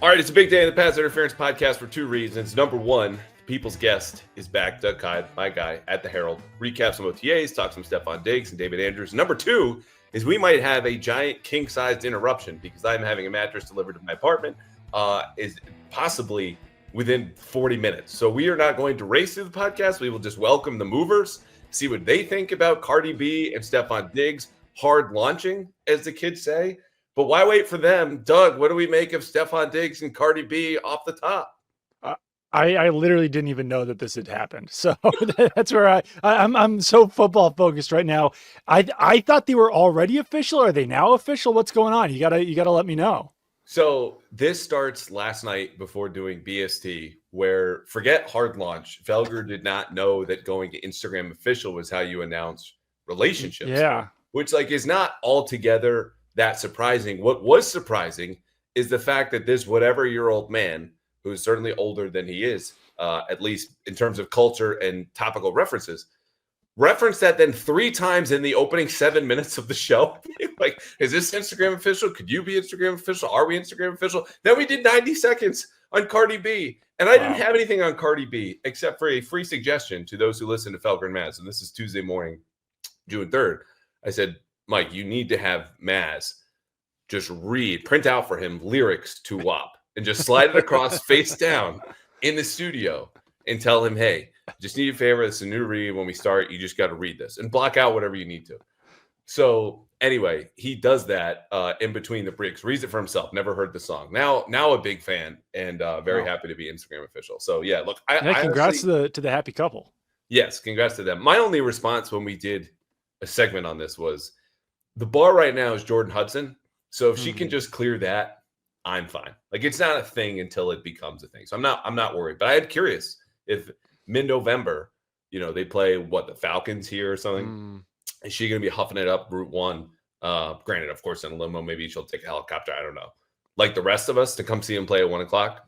All right, it's a big day in the Pass Interference podcast for two reasons. Number one, the people's guest is back, Doug Hyde, my guy at the Herald. Recap some OTAs, talk some Stefon Diggs and David Andrews. Number two is we might have a giant king-sized interruption because I'm having a mattress delivered to my apartment is possibly within 40 minutes. So we are not going to race through the podcast. We will just welcome the movers, see what they think about Cardi B and Stefon Diggs hard launching, as the kids say. But why wait for them? Doug, what do we make of Stefon Diggs and Cardi B off the top? I literally didn't even know that this had happened. So that's where I'm so football focused right now. I thought they were already official. Are they now official? What's going on? You gotta let me know. So this starts last night before doing BST, where forget hard launch. Felger did not know that going to Instagram official was how you announce relationships. Yeah. Which is not altogether that surprising. What was surprising is the fact that this whatever-year-old man, who is certainly older than he is, at least in terms of culture and topical references, referenced that then 3 times in the opening 7 minutes of the show. Like, is this Instagram official? Could you be Instagram official? Are we Instagram official? Then we did 90 seconds on Cardi B. And I didn't have anything on Cardi B except for a free suggestion to those who listen to Felger and Maz. And this is Tuesday morning, June 3rd. I said, Mike, you need to have Maz just print out for him lyrics to WAP and just slide it across face down in the studio and tell him, hey, just need a favor. It's a new read. When we start, you just got to read this and block out whatever you need to. So anyway, he does that in between the breaks, reads it for himself. Never heard the song. Now a big fan and very happy to be Instagram official. So yeah, look, congrats to the happy couple. Yes, congrats to them. My only response when we did a segment on this was the bar right now is Jordan Hudson. So if she can just clear that, I'm fine. Like, it's not a thing until it becomes a thing. So I'm not worried. But I had curious if mid-November, they play the Falcons here or something. Is she going to be huffing it up Route 1? Granted, of course, in a limo, maybe she'll take a helicopter. I don't know. Like the rest of us to come see him play at 1:00.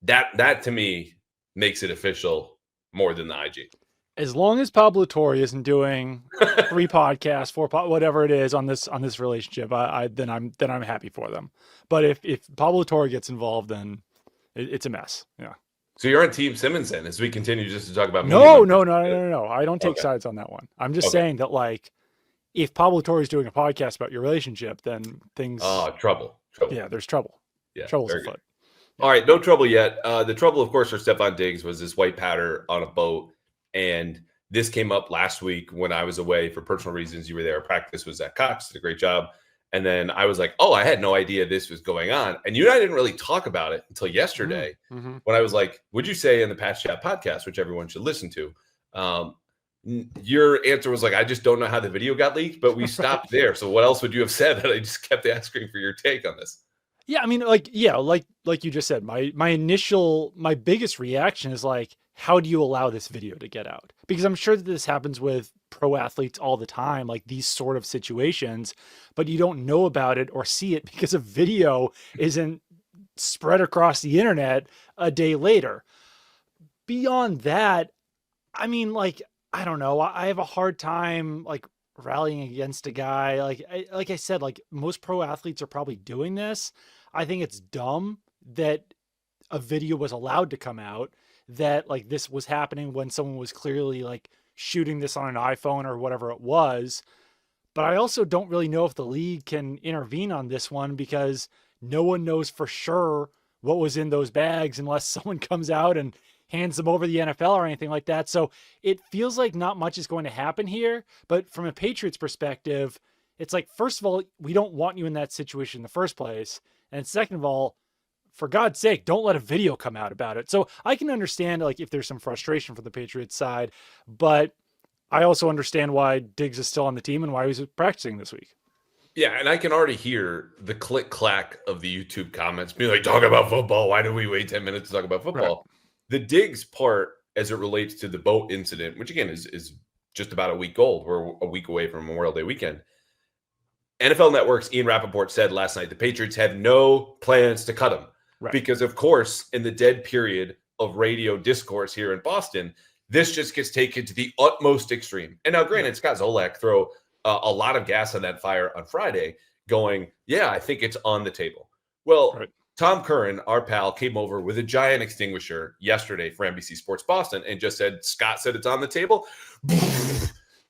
That to me makes it official more than the IG. As long as Pablo Torre isn't doing 3 podcasts, 4 whatever it is on this relationship, then I'm happy for them. But if Pablo Torre gets involved, then it's a mess. Yeah. So you're on Team Simmons then, as we continue just to talk about. No. I don't take sides on that one. I'm just saying that, like, if Pablo Torre is doing a podcast about your relationship, then things. Trouble. Yeah, there's trouble. Yeah, trouble's afoot. All right, no trouble yet. The trouble, of course, for Stefon Diggs was this white powder on a boat. And this came up last week when I was away for personal reasons. You were there. Practice was at Cox. Did a great job. And then I was like, I had no idea this was going on. And you and I didn't really talk about it until yesterday when I was like, would you say in the Patch Chat podcast, which everyone should listen to, your answer was like, I just don't know how the video got leaked, but we stopped there. So what else would you have said that I just kept asking for your take on this? Yeah, I mean, like you just said, my biggest reaction is like, how do you allow this video to get out? Because I'm sure that this happens with pro athletes all the time, like these sort of situations, but you don't know about it or see it because a video isn't spread across the internet a day later. Beyond that, I mean, like, I don't know. I have a hard time like rallying against a guy. Like I said, like most pro athletes are probably doing this. I think it's dumb that a video was allowed to come out, that like this was happening when someone was clearly like shooting this on an iPhone or whatever it was. But I also don't really know if the league can intervene on this one because no one knows for sure what was in those bags unless someone comes out and hands them over the NFL or anything like that. So it feels like not much is going to happen here. But from a Patriots perspective, it's like, first of all, we don't want you in that situation in the first place. And second of all, for God's sake, don't let a video come out about it. So I can understand like if there's some frustration from the Patriots side, but I also understand why Diggs is still on the team and why he's practicing this week. Yeah, and I can already hear the click-clack of the YouTube comments being like, talk about football. Why do we wait 10 minutes to talk about football? Right. The Diggs part, as it relates to the boat incident, which again is just about a week old. We're a week away from Memorial Day weekend. NFL Network's Ian Rappaport said last night the Patriots have no plans to cut him. Right. Because, of course, in the dead period of radio discourse here in Boston, this just gets taken to the utmost extreme. And now, granted, Scott Zolak throw a lot of gas on that fire on Friday going, yeah, I think it's on the table. Well, right. Tom Curran, our pal, came over with a giant extinguisher yesterday for NBC Sports Boston and just said, Scott said it's on the table.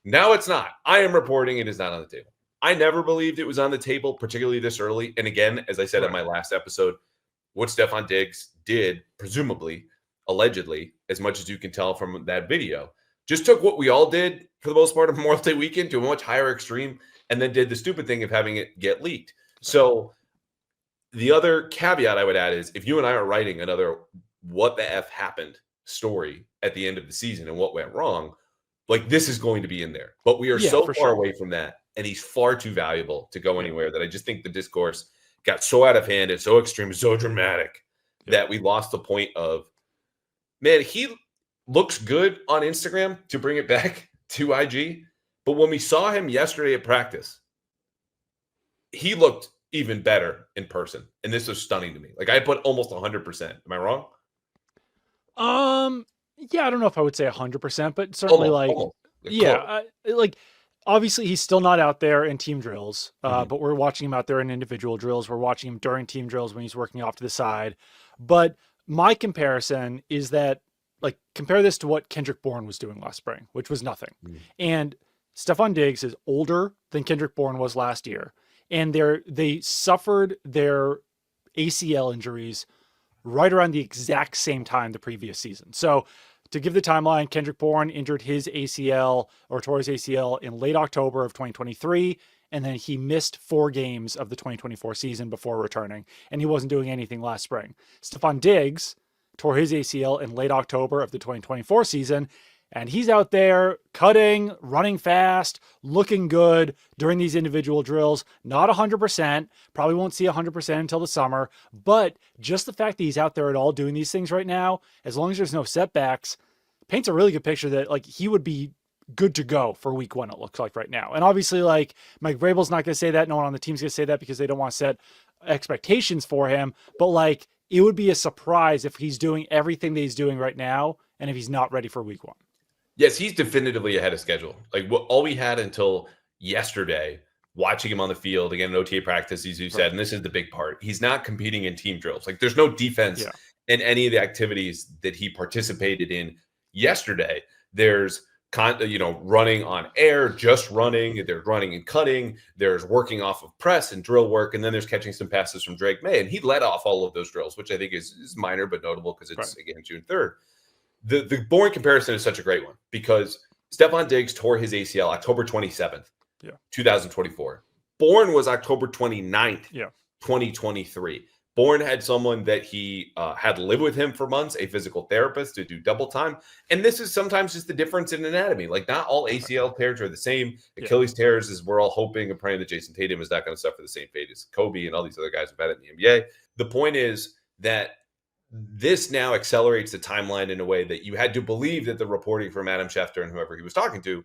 Now it's not. I am reporting it is not on the table. I never believed it was on the table, particularly this early. And again, as I said in my last episode, what Stefon Diggs did, presumably, allegedly, as much as you can tell from that video, just took what we all did for the most part of Memorial Day weekend to a much higher extreme and then did the stupid thing of having it get leaked. So the other caveat I would add is if you and I are writing another what the F happened story at the end of the season and what went wrong, like this is going to be in there. But we are so far away from that. And he's far too valuable to go anywhere that I just think the discourse got so out of hand and so extreme, so dramatic that we lost the point of, man, he looks good on Instagram, to bring it back to IG. But when we saw him yesterday at practice, he looked even better in person. And this was stunning to me. Like I put almost 100%. Am I wrong? Yeah, I don't know if I would say 100%, but certainly almost. Like obviously he's still not out there in team drills, but we're watching him out there in individual drills. We're watching him during team drills when he's working off to the side. But my comparison is that, like, compare this to what Kendrick Bourne was doing last spring, which was nothing. And Stefon Diggs is older than Kendrick Bourne was last year. And they suffered their ACL injuries right around the exact same time the previous season. So to give the timeline, Kendrick Bourne injured his ACL or tore his ACL in late October of 2023. And then he missed 4 games of the 2024 season before returning. And he wasn't doing anything last spring. Stefon Diggs tore his ACL in late October of the 2024 season. And he's out there cutting, running fast, looking good during these individual drills. Not 100%, probably won't see 100% until the summer. But just the fact that he's out there at all doing these things right now, as long as there's no setbacks, paints a really good picture that like he would be good to go for week 1, it looks like right now. And obviously, like, Mike Vrabel's not going to say that. No one on the team's going to say that because they don't want to set expectations for him. But like, it would be a surprise if he's doing everything that he's doing right now and if he's not ready for week 1. Yes, he's definitively ahead of schedule. Like all we had until yesterday, watching him on the field, again, in OTA practice, as you said, and this is the big part, he's not competing in team drills. Like there's no defense in any of the activities that he participated in yesterday. There's running on air, just running. There's running and cutting. There's working off of press and drill work. And then there's catching some passes from Drake Maye. And he led off all of those drills, which I think is minor but notable because it's, again, June 3rd. The Bourne comparison is such a great one because Stefon Diggs tore his ACL October 27th, 2024. Bourne was October 29th, 2023. Bourne had someone that he had lived with him for months, a physical therapist, to do double time. And this is sometimes just the difference in anatomy. Like not all ACL tears are the same. Achilles tears is we're all hoping and praying that Jason Tatum is not going to suffer the same fate as Kobe and all these other guys who've had it in the NBA. The point is that this now accelerates the timeline in a way that you had to believe that the reporting from Adam Schefter and whoever he was talking to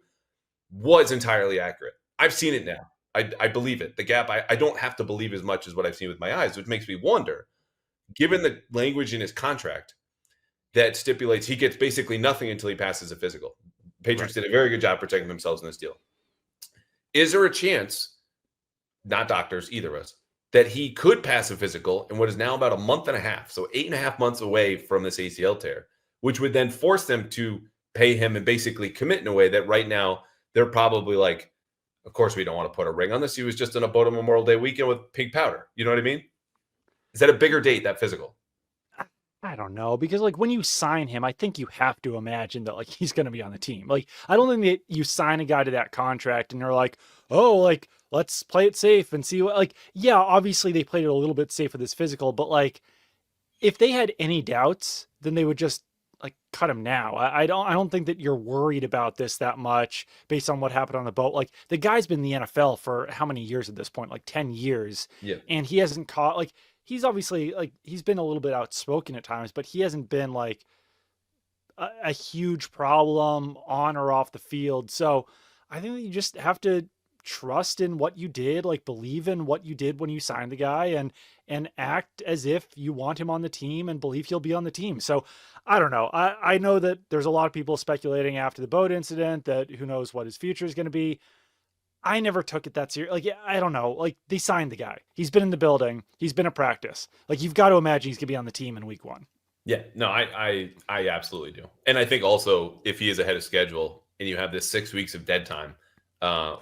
was entirely accurate. I've seen it now. I believe it. The gap, I don't have to believe as much as what I've seen with my eyes, which makes me wonder, given the language in his contract that stipulates he gets basically nothing until he passes a physical. Patriots did a very good job protecting themselves in this deal. Is there a chance, not doctors, either of us, that he could pass a physical in what is now about a month and a half, so 8.5 months away from this ACL tear, which would then force them to pay him and basically commit in a way that right now they're probably like, of course we don't want to put a ring on this. He was just in a boat on Memorial Day weekend with pink powder. You know what I mean? Is that a bigger date, that physical? I don't know, because like when you sign him, I think you have to imagine that like he's going to be on the team. Like I don't think that you sign a guy to that contract and they're like, oh, like let's play it safe and see what, like, yeah, obviously they played it a little bit safe with this physical, but like if they had any doubts, then they would just like cut him now. I don't think that you're worried about this that much based on what happened on the boat. Like the guy's been in the NFL for how many years at this point? Like 10 years. Yeah. And he hasn't caught, like, he's obviously like, he's been a little bit outspoken at times, but he hasn't been like a huge problem on or off the field. So I think that you just have to trust in what you did, like believe in what you did when you signed the guy and act as if you want him on the team and believe he'll be on the team. So I don't know. I know that there's a lot of people speculating after the boat incident that who knows what his future is going to be. I never took it that serious. Like, I don't know. Like, they signed the guy. He's been in the building. He's been at practice. Like, you've got to imagine he's gonna be on the team in week 1. Yeah, no, I absolutely do. And I think also if he is ahead of schedule and you have this 6 weeks of dead time,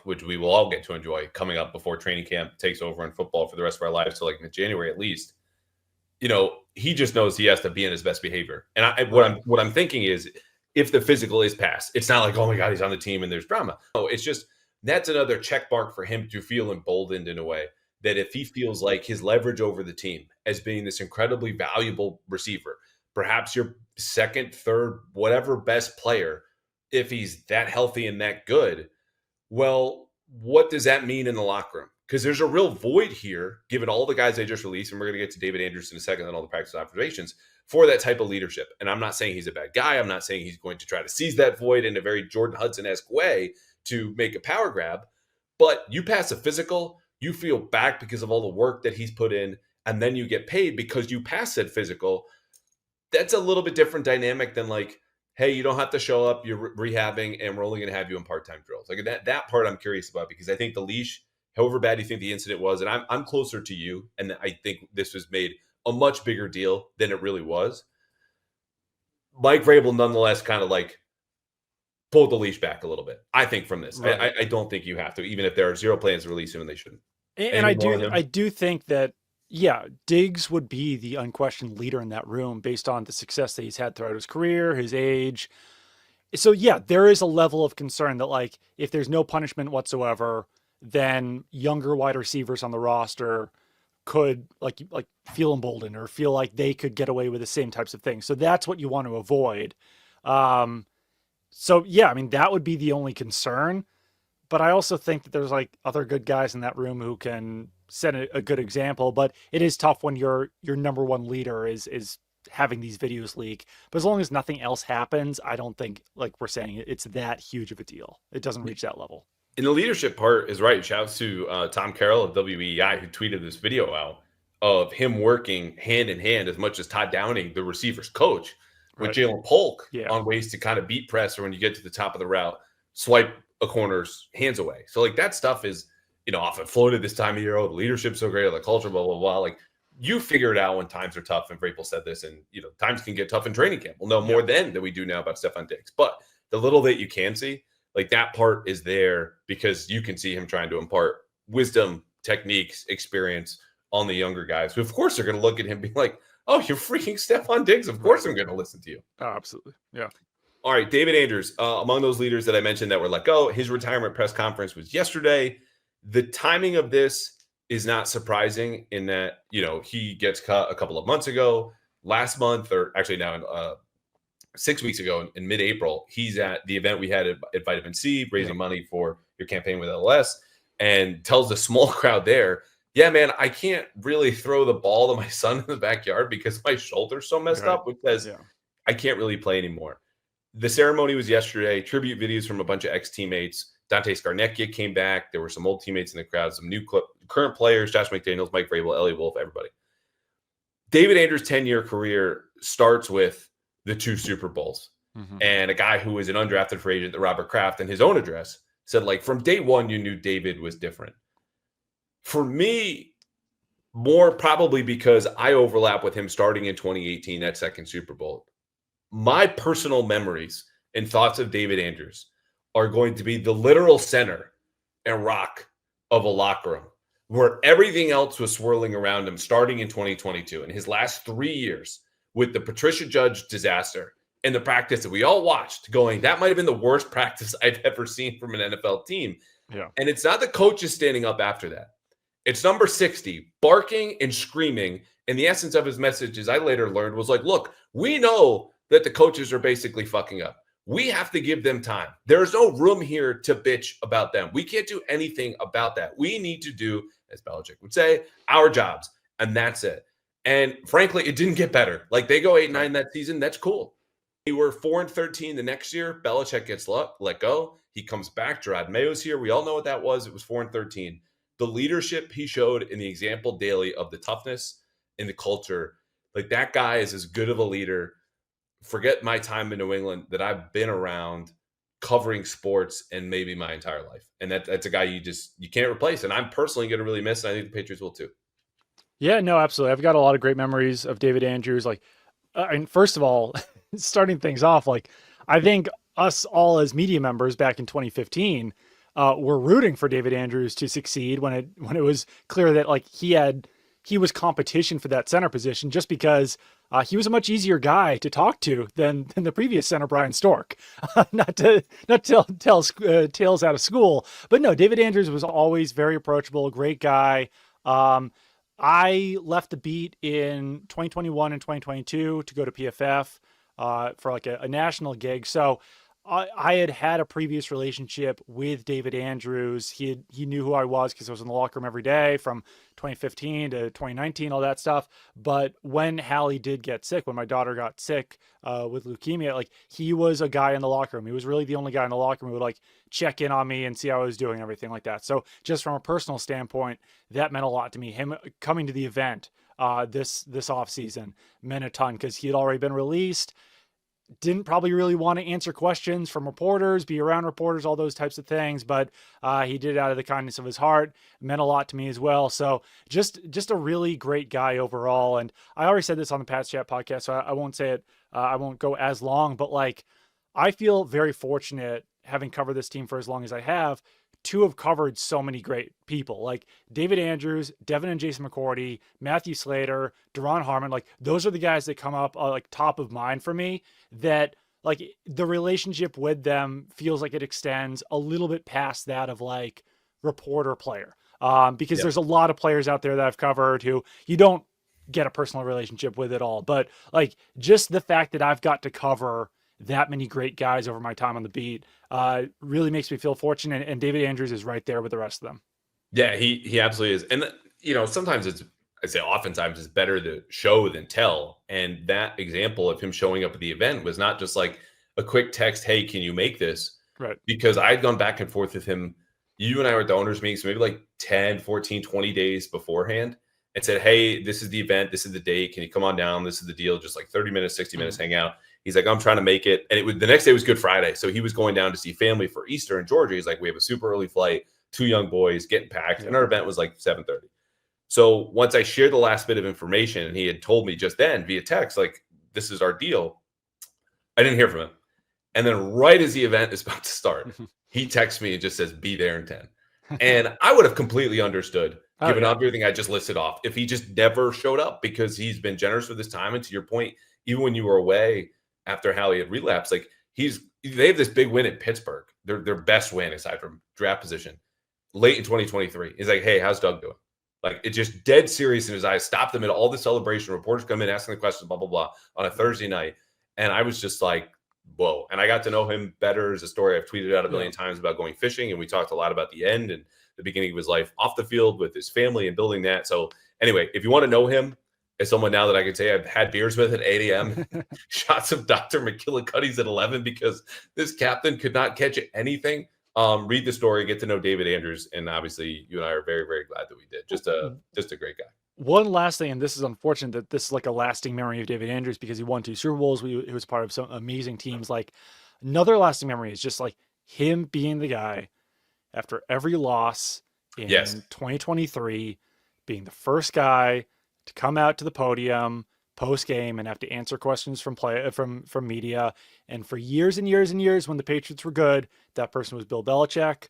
which we will all get to enjoy coming up before training camp takes over in football for the rest of our lives, so like in January at least, he just knows he has to be in his best behavior. And what I'm thinking is if the physical is passed, it's not like, oh my God, he's on the team and there's drama. No, it's just that's another check mark for him to feel emboldened in a way that if he feels like his leverage over the team as being this incredibly valuable receiver, perhaps your second, third, whatever best player, if he's that healthy and that good, well, what does that mean in the locker room? Because there's a real void here, given all the guys they just released, and we're going to get to David Andrews in a second and all the practice observations for that type of leadership. And I'm not saying he's a bad guy. I'm not saying he's going to try to seize that void in a very Jordan Hudson-esque way to make a power grab. But you pass a physical, you feel back because of all the work that he's put in, and then you get paid because you pass that physical. That's a little bit different dynamic than like, hey, you don't have to show up, you're rehabbing, and we're only going to have you in part-time drills. Like that part I'm curious about, because I think the leash, however bad you think the incident was, and I'm closer to you, and I think this was made a much bigger deal than it really was. Mike Vrabel nonetheless kind of like pulled the leash back a little bit, I think, from this. Right. I don't think you have to, even if there are zero plans to release him and they shouldn't. And I do think that, yeah, Diggs would be the unquestioned leader in that room based on the success that he's had throughout his career, his age. So yeah, there is a level of concern that like if there's no punishment whatsoever, then younger wide receivers on the roster could like feel emboldened or feel like they could get away with the same types of things. So that's what you want to avoid. So yeah, I mean, that would be the only concern. But I also think that there's like other good guys in that room who can set a good example. But it is tough when your number one leader is having these videos leak. But as long as nothing else happens, I don't think, like we're saying, it's that huge of a deal. It doesn't reach that level. And the leadership part is right. Shouts to Tom Carroll of WEI, who tweeted this video out of him working hand in hand as much as Todd Downing, the receivers coach, with Jalen Polk on ways to kind of beat press, or when you get to the top of the route, swipe a corner's hands away. So like that stuff is, often floated this time of year. Oh, the leadership's so great, the culture, blah, blah, blah. Like you figure it out when times are tough. And Vrabel said this, and times can get tough in training camp. We'll know more then than we do now about Stefon Diggs. But the little that you can see, like that part is there because you can see him trying to impart wisdom, techniques, experience on the younger guys, who of course are going to look at him being like, oh, you're freaking Stefon Diggs. Of course I'm going to listen to you. Oh, absolutely. Yeah. All right, David Andrews, among those leaders that I mentioned that were let go, his retirement press conference was yesterday. The timing of this is not surprising in that, he gets cut a couple of months ago. Last month, or actually now 6 weeks ago in mid-April, he's at the event we had at Vitamin C, raising money for your campaign with LS, and tells the small crowd there, yeah, man, I can't really throw the ball to my son in the backyard because my shoulder's so messed up, which says I can't really play anymore. The ceremony was yesterday. Tribute videos from a bunch of ex-teammates. Dante Scarnecchia came back. There were some old teammates in the crowd, some new current players, Josh McDaniels, Mike Vrabel, Elliot Wolf, everybody. David Andrews' 10-year career starts with the 2 Super Bowls. Mm-hmm. And a guy who was an undrafted free agent, Robert Kraft, in his own address, said, like, from day one, you knew David was different. For me, more probably because I overlap with him starting in 2018, that second Super Bowl. My personal memories and thoughts of David Andrews are going to be the literal center and rock of a locker room where everything else was swirling around him starting in 2022. In his last 3 years with the Patricia Judge disaster and the practice that we all watched going, that might have been the worst practice I've ever seen from an NFL team. Yeah. And it's not the coaches standing up after that. It's number 60, barking and screaming. And the essence of his message, as I later learned, was like, look, we know that the coaches are basically fucking up. We have to give them time. There's no room here to bitch about them. We can't do anything about that. We need to do, as Belichick would say, our jobs. And that's it. And frankly, it didn't get better. Like they go 8-9 that season. That's cool. We were 4-13 the next year. Belichick gets let go. He comes back. Gerard Mayo's here. We all know what that was. It was 4-13. The leadership he showed in the example daily of the toughness and the culture, like that guy is as good of a leader. Forget my time in New England, that I've been around covering sports in maybe my entire life. And that's a guy you can't replace. And I'm personally going to really miss, and I think the Patriots will too. Yeah, no, absolutely. I've got a lot of great memories of David Andrews. Like, and first of all, starting things off, like I think us all as media members back in 2015 were rooting for David Andrews to succeed when it was clear that like he was competition for that center position just because he was a much easier guy to talk to than the previous center, Brian Stork. Not to tell tales out of school, but no, David Andrews was always very approachable, great guy. I left the beat in 2021 and 2022 to go to PFF for like a national gig. So I had a previous relationship with David Andrews. He knew who I was because I was in the locker room every day from 2015 to 2019, all that stuff. But when Hallie did get sick, when my daughter got sick with leukemia, like he was a guy in the locker room. He was really the only guy in the locker room who would like check in on me and see how I was doing and everything like that. So just from a personal standpoint, that meant a lot to me. Him coming to the event this off season meant a ton because he had already been released. Didn't probably really want to answer questions from reporters, be around reporters, all those types of things, but he did it out of the kindness of his heart. It meant a lot to me as well. So just a really great guy overall. And I already said this on the Pats Chat podcast, so I won't say it. I won't go as long, but like I feel very fortunate having covered this team for as long as I have to have covered so many great people like David Andrews, Devin and Jason McCourty, Matthew Slater, Deron Harmon. Like those are the guys that come up like top of mind for me, that like the relationship with them feels like it extends a little bit past that of like reporter player. Because there's a lot of players out there that I've covered who you don't get a personal relationship with at all. But like just the fact that I've got to cover that many great guys over my time on the beat really makes me feel fortunate. And David Andrews is right there with the rest of them. Yeah, he absolutely is. And sometimes oftentimes it's better to show than tell. And that example of him showing up at the event was not just like a quick text, hey, can you make this? Right. Because I'd gone back and forth with him. You and I were at the owners meeting, so maybe like 10, 14, 20 days beforehand, and said, hey, this is the event. This is the date. Can you come on down? This is the deal. Just like 30 minutes, 60 minutes, hang out. He's like, I'm trying to make it. And the next day was Good Friday. So he was going down to see family for Easter in Georgia. He's like, we have a super early flight, 2 young boys getting packed. And our event was like 7:30. So once I shared the last bit of information and he had told me just then via text, like, this is our deal, I didn't hear from him. And then right as the event is about to start, he texts me and just says, be there in 10. And I would have completely understood, given everything I just listed off, if he just never showed up, because he's been generous with his time. And to your point, even when you were away after Hallie had relapsed, like they have this big win at Pittsburgh, their best win aside from draft position, late in 2023. He's like, hey, how's Doug doing? Like, it's just dead serious in his eyes. Stopped them at all the celebration. Reporters come in asking the questions, blah, blah, blah, on a Thursday night. And I was just like, whoa. And I got to know him better. As a story I've tweeted out a million times about going fishing. And we talked a lot about the end and the beginning of his life off the field with his family and building that. So anyway, if you want to know him as someone now that I can say I've had beers with at 8 a.m., shots of Dr. McKillicuddy's at 11 because this captain could not catch anything. Read the story, get to know David Andrews, and obviously you and I are very, very glad that we did. Just a great guy. One last thing, and this is unfortunate that this is like a lasting memory of David Andrews because he won 2 Super Bowls. He was part of some amazing teams. Like another lasting memory is just like him being the guy after every loss in 2023, being the first guy to come out to the podium post game and have to answer questions from media. And for years and years and years, when the Patriots were good, that person was Bill Belichick.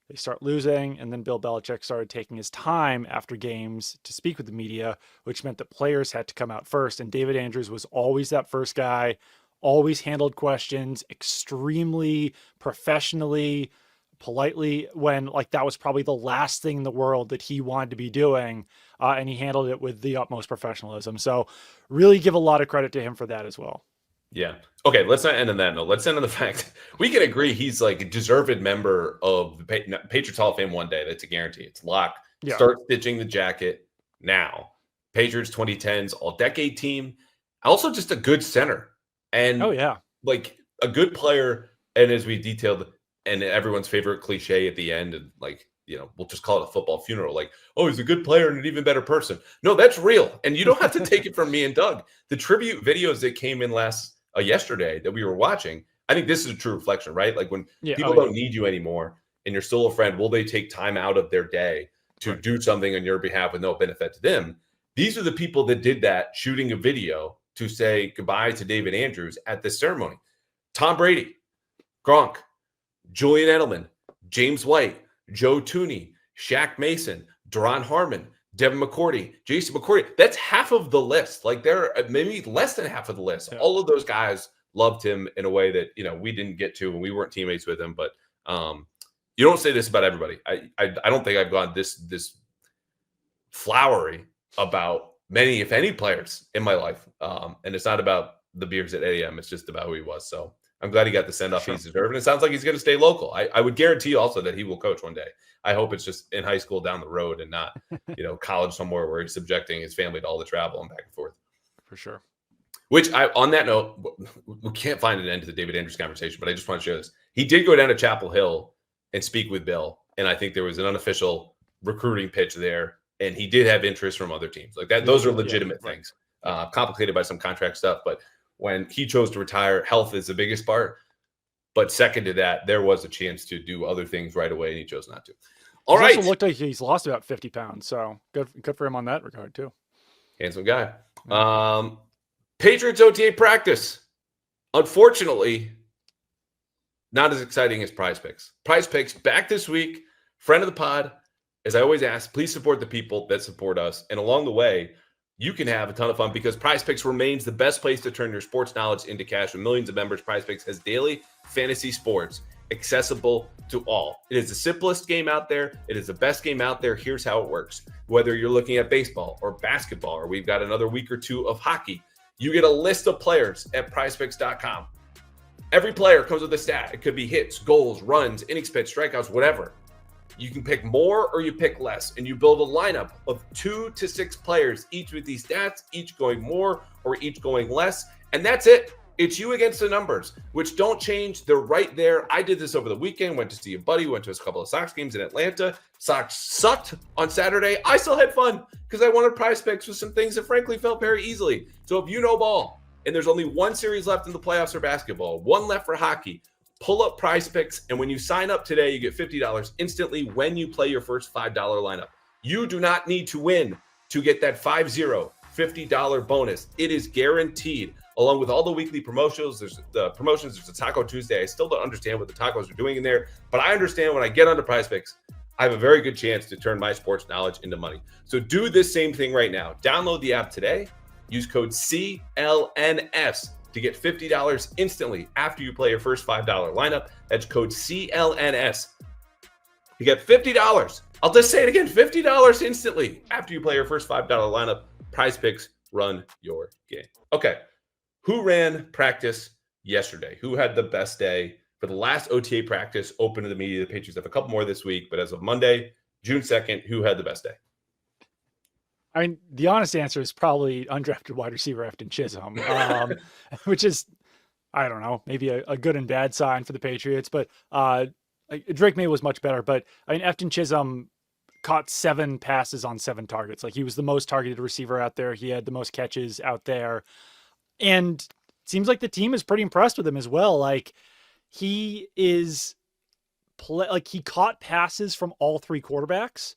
They start losing, and then Bill Belichick started taking his time after games to speak with the media, which meant that players had to come out first. And David Andrews was always that first guy, always handled questions extremely professionally, politely, when like that was probably the last thing in the world that he wanted to be doing. And he handled it with the utmost professionalism. So really give a lot of credit to him for that as well. Yeah. Okay. Let's not end on that note. Let's end on the fact we can agree he's like a deserved member of the Patriots Hall of Fame one day. That's a guarantee. It's locked. Yeah. Start stitching the jacket now. Patriots 2010s all-decade team. Also just a good center. And like a good player. And as we detailed, and everyone's favorite cliche at the end, and like, we'll just call it a football funeral. Like, oh, he's a good player and an even better person. No, that's real. And you don't have to take it from me and Doug. The tribute videos that came in yesterday that we were watching I think this is a true reflection, right? Like when Yeah. people Oh, yeah. don't need you anymore and you're still a friend, will they take time out of their day to Right. do something on your behalf with no benefit to them? These are the people that did that, shooting a video to say goodbye to David Andrews at this ceremony. Tom Brady, Gronk, Julian Edelman, James White, Joe Tooney, Shaq Mason, Duron Harmon, Devin McCourty, Jason McCourty. That's half of the list. Like they're maybe less than half of the list. Yeah. All of those guys loved him in a way that we didn't get to when we weren't teammates with him. But you don't say this about everybody. I don't think I've gone this flowery about many, if any, players in my life. And it's not about the beers at AM. It's just about who he was. So I'm glad he got the send off he's deserved. And it sounds like he's going to stay local. I would guarantee you also that he will coach one day. I hope it's just in high school down the road and not, college somewhere where he's subjecting his family to all the travel and back and forth. For sure. Which on that note, we can't find an end to the David Andrews conversation, but I just want to share this. He did go down to Chapel Hill and speak with Bill. And I think there was an unofficial recruiting pitch there. And he did have interest from other teams like that. Those are legitimate things, complicated by some contract stuff. But when he chose to retire, health is the biggest part. But second to that, there was a chance to do other things right away, and he chose not to. All right. Also looked like he's lost about 50 pounds. So good for him on that regard, too. Handsome guy. Patriots OTA practice. Unfortunately, not as exciting as Prizepicks. Prizepicks back this week. Friend of the pod. As I always ask, please support the people that support us. And along the way, you can have a ton of fun because Prizepicks remains the best place to turn your sports knowledge into cash. With millions of members, Prizepicks has daily fantasy sports accessible to all. It is the simplest game out there. It is the best game out there. Here's how it works. Whether you're looking at baseball or basketball, or we've got another week or two of hockey, you get a list of players at prizepicks.com. Every player comes with a stat. It could be hits, goals, runs, innings pitched, strikeouts, whatever. You can pick more or you pick less, and you build a lineup of 2 to 6 players, each with these stats, each going more or each going less, and that's it. It's you against the numbers, which don't change. They're right there. I did this over the weekend, went to see a buddy, went to a couple of Sox games in Atlanta. Sox sucked on Saturday. I still had fun because I wanted Prizepicks with some things that frankly felt very easily. So if you know ball, and there's only one series left in the playoffs for basketball, one left for hockey, pull up Prizepicks, and when you sign up today, you get $50 instantly when you play your first $5 lineup. You do not need to win to get that $50 bonus. It is guaranteed. Along with all the weekly promotions, there's a Taco Tuesday. I still don't understand what the tacos are doing in there, but I understand when I get onto Prizepicks, I have a very good chance to turn my sports knowledge into money. So do this same thing right now. Download the app today. Use code CLNS to get $50 instantly after you play your first $5 lineup. That's code CLNS. You get $50. I'll just say it again, $50 instantly after you play your first $5 lineup. Prizepicks, run your game. Okay, who ran practice yesterday? Who had the best day? For the last OTA practice open to the media, the Patriots have a couple more this week, but as of Monday, June 2nd, who had the best day? I mean, the honest answer is probably undrafted wide receiver Efton Chism, which is, I don't know, maybe a good and bad sign for the Patriots. But Drake Maye was much better. But I mean, Efton Chism caught 7 passes on 7 targets. Like he was the most targeted receiver out there. He had the most catches out there. And it seems like the team is pretty impressed with him as well. Like he is he caught passes from all 3 quarterbacks,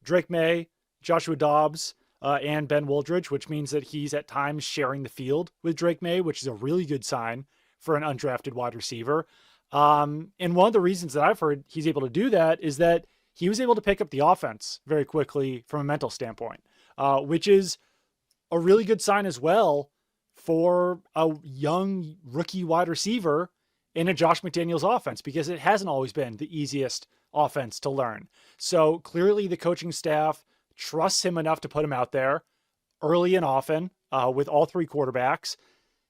Drake Maye, Joshua Dobbs, and Ben Wooldridge, which means that he's at times sharing the field with Drake Maye, which is a really good sign for an undrafted wide receiver. And one of the reasons that I've heard he's able to do that is that he was able to pick up the offense very quickly from a mental standpoint, which is a really good sign as well for a young rookie wide receiver in a Josh McDaniels offense, because it hasn't always been the easiest offense to learn. So clearly the coaching staff trusts him enough to put him out there early and often with all 3 quarterbacks.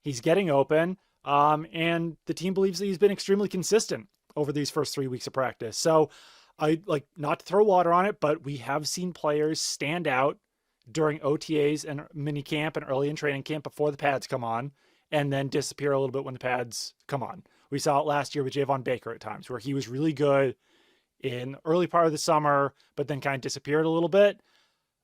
He's getting open, and the team believes that he's been extremely consistent over these first 3 weeks of practice. So I like, not to throw water on it, but we have seen players stand out during OTAs and mini camp and early in training camp before the pads come on, and then disappear a little bit when the pads come on. We saw it last year with Javon Baker at times, where he was really good in the early part of the summer, but then kind of disappeared a little bit.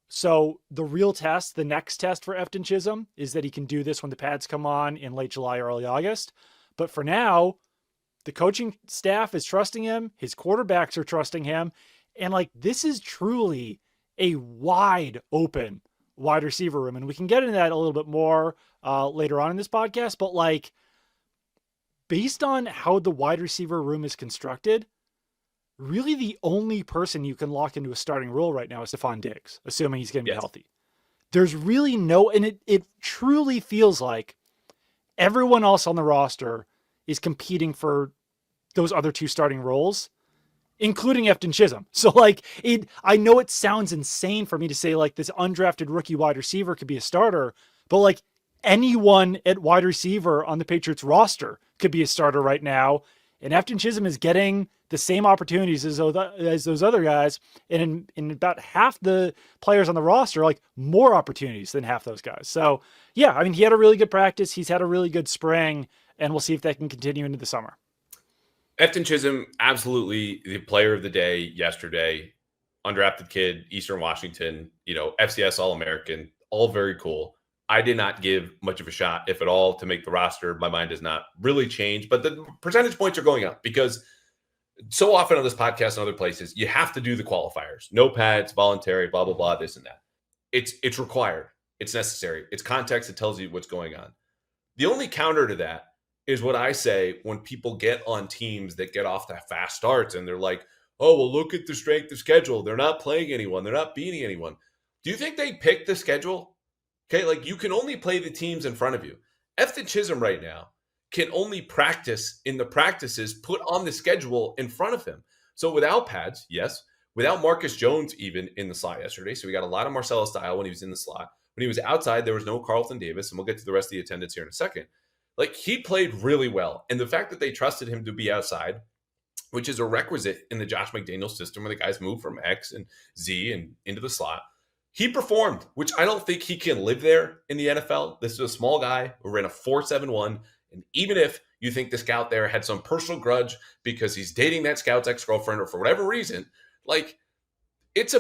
So the real test, the next test for Efton Chism, is that he can do this when the pads come on in late July, early August. But for now, the coaching staff is trusting him. His quarterbacks are trusting him. And like, this is truly a wide open wide receiver room. And we can get into that a little bit more later on in this podcast. But like, based on how the wide receiver room is constructed, really the only person you can lock into a starting role right now is Stefon Diggs, assuming he's going to be healthy. There's really no, and it truly feels like everyone else on the roster is competing for those other two starting roles, including Efton Chism. So like I know it sounds insane for me to say like this undrafted rookie wide receiver could be a starter, but like anyone at wide receiver on the Patriots roster could be a starter right now. And Efton Chism is getting the same opportunities as those other guys. And in about half the players on the roster, like more opportunities than half those guys. So yeah, I mean, he had a really good practice. He's had a really good spring, and we'll see if that can continue into the summer. Efton Chism, absolutely the player of the day yesterday. Undrafted kid, Eastern Washington, FCS All-American, all very cool. I did not give much of a shot, if at all, to make the roster. My mind has not really changed, but the percentage points are going up because so often on this podcast and other places, you have to do the qualifiers. No pads, voluntary, blah, blah, blah, this and that. It's required. It's necessary. It's context that tells you what's going on. The only counter to that is what I say when people get on teams that get off to fast starts and they're like, oh, well, look at the strength of schedule. They're not playing anyone. They're not beating anyone. Do you think they picked the schedule? Okay, like you can only play the teams in front of you. Efton Chism right now can only practice in the practices put on the schedule in front of him. So without pads, yes. Without Marcus Jones even in the slot yesterday. So we got a lot of Marcellus Style when he was in the slot. When he was outside, there was no Carlton Davis, and we'll get to the rest of the attendance here in a second. Like, he played really well. And the fact that they trusted him to be outside, which is a requisite in the Josh McDaniels system where the guys move from X and Z and into the slot, he performed, which I don't think he can live there in the NFL. This is a small guy who ran a 4.71. And even if you think the scout there had some personal grudge because he's dating that scout's ex-girlfriend or for whatever reason, like, it's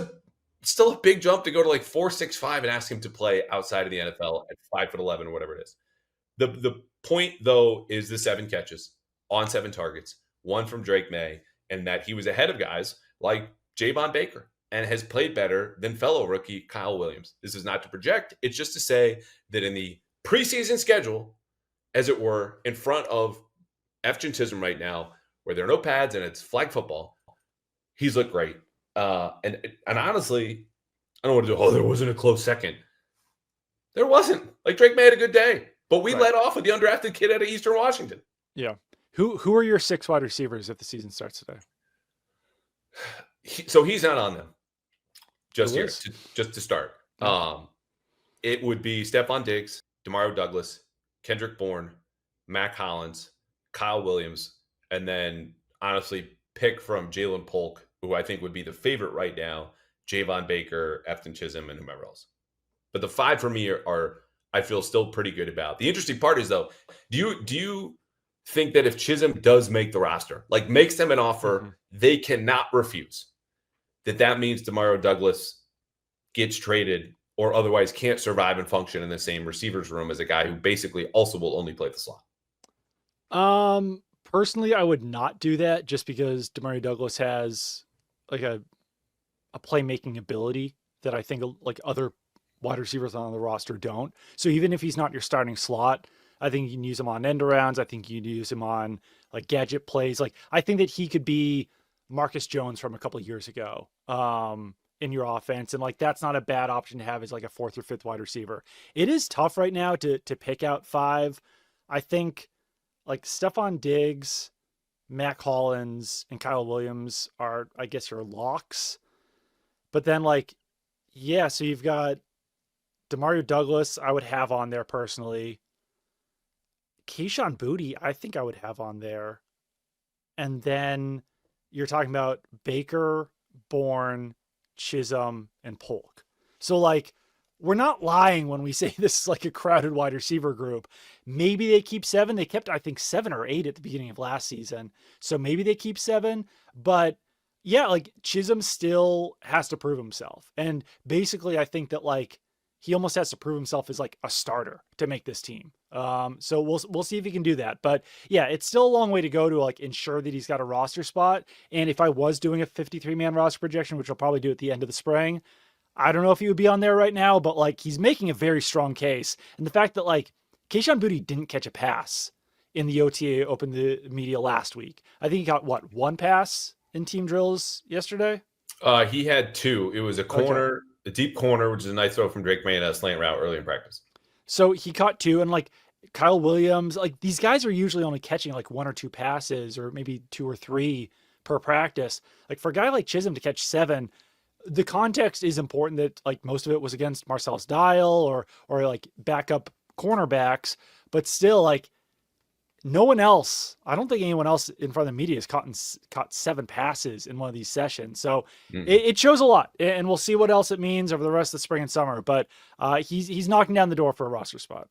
still a big jump to go to like 4.65 and ask him to play outside of the NFL at 5'11" or whatever it is. The point, though, is the 7 catches on 7 targets, 1 from Drake Maye, and that he was ahead of guys like Javon Baker and has played better than fellow rookie Kyle Williams. This is not to project. It's just to say that in the preseason schedule, as it were, in front of Efton Chism right now, where there are no pads and it's flag football, he's looked great. And honestly, I don't want to do, there wasn't a close second. There wasn't. Like, Drake Maye had a good day. But we led off with the undrafted kid out of Eastern Washington. Yeah. Who are your 6 wide receivers if the season starts today? So he's not on them just here, just to start. Yeah. It would be Stefon Diggs, Demario Douglas, Kendrick Bourne, Mac Hollins, Kyle Williams, and then honestly pick from Jalen Polk, who I think would be the favorite right now, Javon Baker, Efton Chism, and whomever else. But the 5 for me are I feel still pretty good about. The interesting part is, though, do you think that if Chism does make the roster, like makes them an offer they cannot refuse, that means Demario Douglas gets traded or otherwise can't survive and function in the same receivers room as a guy who basically also will only play the slot? Personally, I would not do that just because Demario Douglas has like a playmaking ability that I think like other wide receivers on the roster don't. So even if he's not your starting slot, I think you can use him on end arounds. I think you can use him on like gadget plays. Like, I think that he could be Marcus Jones from a couple of years ago in your offense. And like, that's not a bad option to have as like a 4th or 5th wide receiver. It is tough right now to pick out 5. I think like Stefon Diggs, Mac Hollins, and Kyle Williams are, I guess, your locks. But then like, yeah, so you've got Demario Douglas, I would have on there personally. Kayshon Boutte, I think I would have on there. And then you're talking about Baker, Bourne, Chism, and Polk. So like, we're not lying when we say this is like a crowded wide receiver group. Maybe they keep 7. They kept, I think, 7 or 8 at the beginning of last season. So maybe they keep 7. But yeah, like Chism still has to prove himself. And basically, I think that like, he almost has to prove himself as like a starter to make this team. So we'll see if he can do that. But yeah, it's still a long way to go to like ensure that he's got a roster spot. And if I was doing a 53-man roster projection, which I'll probably do at the end of the spring, I don't know if he would be on there right now, but like he's making a very strong case. And the fact that like Kayshon Boutte didn't catch a pass in the OTA Open the Media last week. I think he got one pass in team drills yesterday? He had 2. It was a corner, a deep corner, which is a nice throw from Drake Maye and a slant route early in practice. So he caught 2, and like Kyle Williams, like these guys are usually only catching like 1 or 2 passes or maybe 2 or 3 per practice. Like for a guy like Chism to catch 7, the context is important that like most of it was against Marcellus Dial or like backup cornerbacks, but still like no one else, I don't think anyone else in front of the media has caught 7 passes in one of these sessions. So it shows a lot, and we'll see what else it means over the rest of the spring and summer. But he's knocking down the door for a roster spot.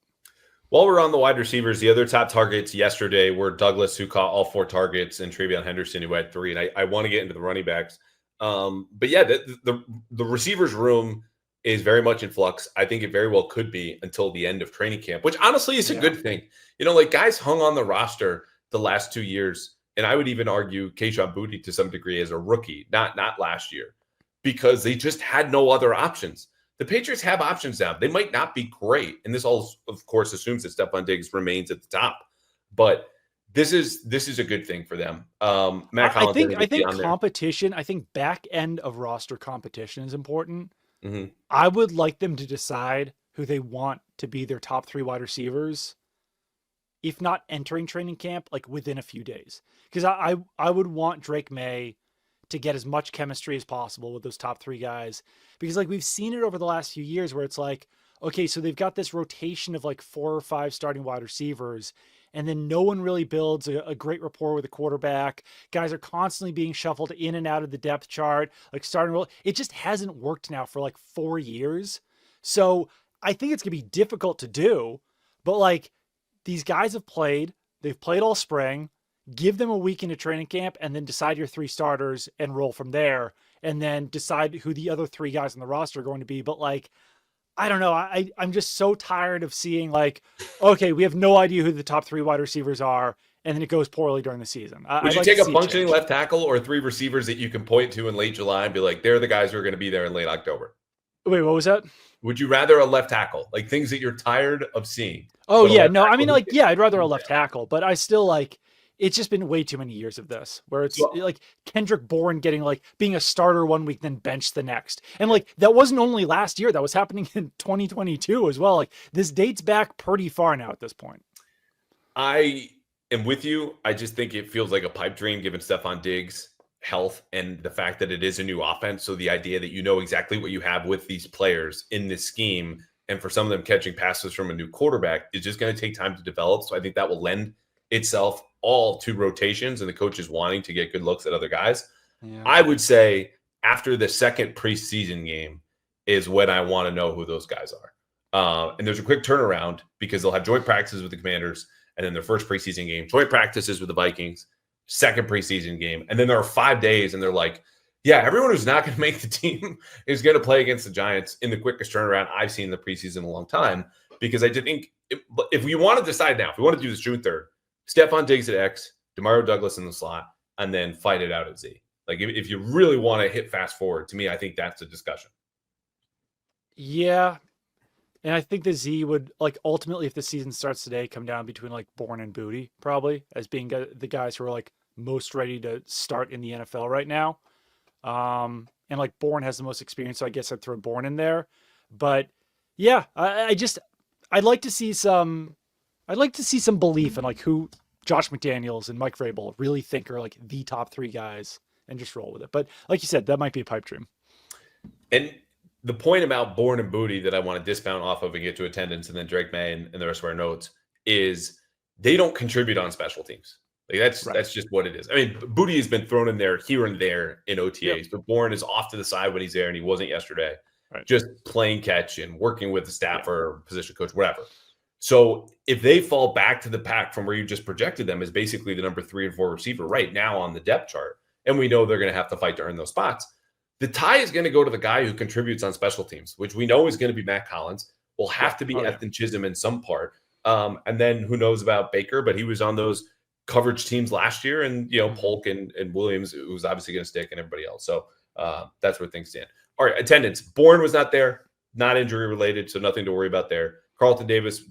While we're on the wide receivers, the other top targets yesterday were Douglas, who caught all 4 targets, and Travion Henderson, who had 3. And I want to get into the running backs. But yeah, the receivers room is very much in flux. I think it very well could be until the end of training camp, which honestly is a good thing. You know, like guys hung on the roster the last 2 years, and I would even argue Kayshon Boutte to some degree as a rookie, not last year, because they just had no other options. The Patriots have options now. They might not be great, and this all, of course, assumes that Stefon Diggs remains at the top, but this is a good thing for them. Matt Collins, I think competition. I think back end of roster competition is important. Mm-hmm. I would like them to decide who they want to be their top 3 wide receivers, if not entering training camp, like within a few days. Because I would want Drake Maye to get as much chemistry as possible with those top 3 guys. Because like we've seen it over the last few years where it's like, okay, so they've got this rotation of like 4 or 5 starting wide receivers, and then no one really builds a great rapport with the quarterback. Guys are constantly being shuffled in and out of the depth chart, like starting role. It just hasn't worked now for like 4 years. So I think it's going to be difficult to do, but like these guys they've played all spring. Give them a week into training camp and then decide your 3 starters and roll from there, and then decide who the other 3 guys on the roster are going to be. But like, I don't know. I'm just so tired of seeing like, okay, we have no idea who the top 3 wide receivers are, and then it goes poorly during the season. Would you take a functioning left tackle or 3 receivers that you can point to in late July and be like, they're the guys who are going to be there in late October? Wait, what was that? Would you rather a left tackle, like things that you're tired of seeing? Oh yeah, no, I mean like, yeah, I'd rather a left tackle, but I still like, it's just been way too many years of this where it's like Kendrick Bourne being a starter one week, then benched the next. And like, that wasn't only last year, that was happening in 2022 as well. Like this dates back pretty far now at this point. I am with you. I just think it feels like a pipe dream given Stefon Diggs' health and the fact that it is a new offense. So the idea that you know exactly what you have with these players in this scheme, and for some of them catching passes from a new quarterback, is just going to take time to develop. So I think that will lend itself all to rotations and the coaches wanting to get good looks at other guys. Yeah. I would say after the second preseason game is when I want to know who those guys are. And there's a quick turnaround because they'll have joint practices with the Commanders, and then their first preseason game, joint practices with the Vikings, second preseason game. And then there are 5 days and they're like, yeah, everyone who's not going to make the team is going to play against the Giants in the quickest turnaround I've seen in the preseason in a long time. Because I did think if we want to decide now, if we want to do this June 3rd, Stefon Diggs at X, DeMario Douglas in the slot, and then fight it out at Z. Like if you really want to hit fast forward, to me, I think that's a discussion. Yeah. And I think the Z would, like, ultimately, if the season starts today, come down between like Bourne and Boutte, probably, as being the guys who are like most ready to start in the NFL right now. And like Bourne has the most experience, so I guess I'd throw Bourne in there. But yeah, I'd like to see some belief in like who Josh McDaniels and Mike Vrabel really think are like the top 3 guys, and just roll with it. But like you said, that might be a pipe dream. And the point about Bourne and Boutte that I want to dismount off of and get to attendance, and then Drake Maye and the rest of our notes, is they don't contribute on special teams. Like that's just what it is. I mean, Boutte has been thrown in there here and there in OTAs, but Bourne is off to the side when he's there, and he wasn't yesterday. Right. Just playing catch and working with the staff or position coach, whatever. So if they fall back to the pack from where you just projected them as basically the number 3 and 4 receiver right now on the depth chart, and we know they're going to have to fight to earn those spots, the tie is going to go to the guy who contributes on special teams, which we know is going to be Matt Collins. Will have to be Efton Chism in some part. And then who knows about Baker, but he was on those coverage teams last year, and Polk and Williams, who's obviously going to stick, and everybody else. So that's where things stand. All right, attendance. Bourne was not there, not injury related, so nothing to worry about there. Carlton Davis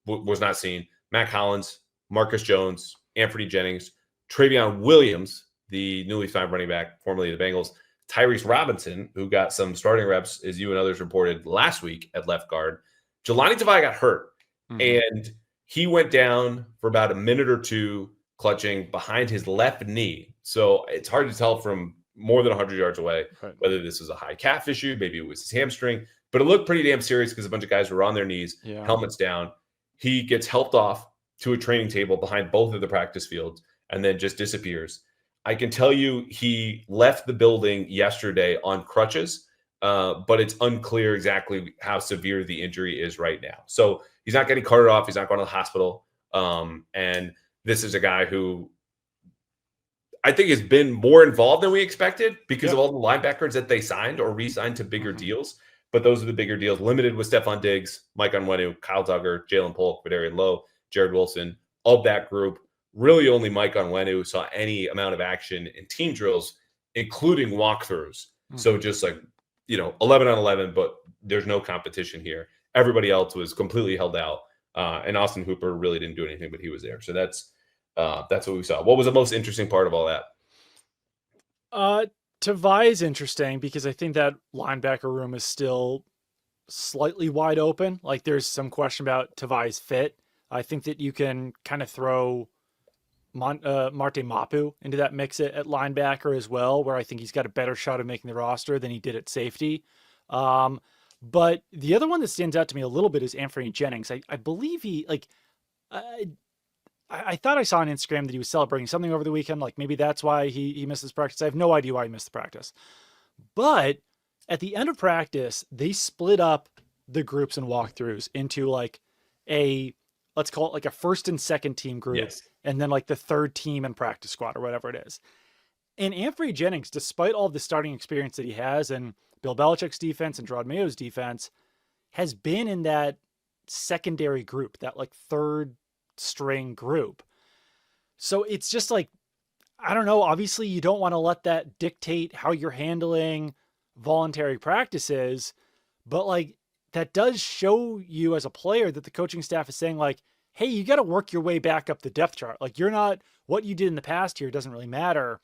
was not seen. Matt Collins, Marcus Jones, Anfernee Jennings, Travion Williams, the newly signed running back, formerly of the Bengals, Tyrese Robinson, who got some starting reps, as you and others reported last week at left guard. Jelani Tavai got hurt, and he went down for about a minute or two, clutching behind his left knee. So it's hard to tell from more than 100 yards away whether this was a high calf issue, maybe it was his hamstring, but it looked pretty damn serious because a bunch of guys were on their knees, helmets down. He gets helped off to a training table behind both of the practice fields and then just disappears. I can tell you he left the building yesterday on crutches, but it's unclear exactly how severe the injury is right now. So he's not getting carted off. He's not going to the hospital. And this is a guy who I think has been more involved than we expected because of all the linebackers that they signed or re-signed to bigger deals. But those are the bigger deals. Limited with Stefon Diggs, Mike Onwenu, Kyle Duggar, Jalen Polk, Vadarian Lowe, Jared Wilson. Of that group, really only Mike Onwenu saw any amount of action in team drills, including walkthroughs. So just 11 on 11, but there's no competition here. Everybody else was completely held out. And Austin Hooper really didn't do anything, but he was there. So that's what we saw. What was the most interesting part of all that? Tavai is interesting because I think that linebacker room is still slightly wide open. Like there's some question about Tavai's fit. I think that you can kind of throw Marte Mapu into that mix at linebacker as well, where I think he's got a better shot of making the roster than he did at safety. But the other one that stands out to me a little bit is Anfernee Jennings. I believe he I thought I saw on Instagram that he was celebrating something over the weekend. Like maybe that's why he missed his practice. I have no idea why he missed the practice. But at the end of practice, they split up the groups and walkthroughs into like let's call it like a first and second team group. And then like the third team and practice squad or whatever it is. And Anfernee Jennings, despite all the starting experience that he has and Bill Belichick's defense and Gerard Mayo's defense, has been in that secondary group, that like third string group. So it's just like, I don't know, obviously you don't want to let that dictate how you're handling voluntary practices, but like that does show you as a player that the coaching staff is saying like, hey, you got to work your way back up the depth chart. Like you're not, what you did in the past here doesn't really matter.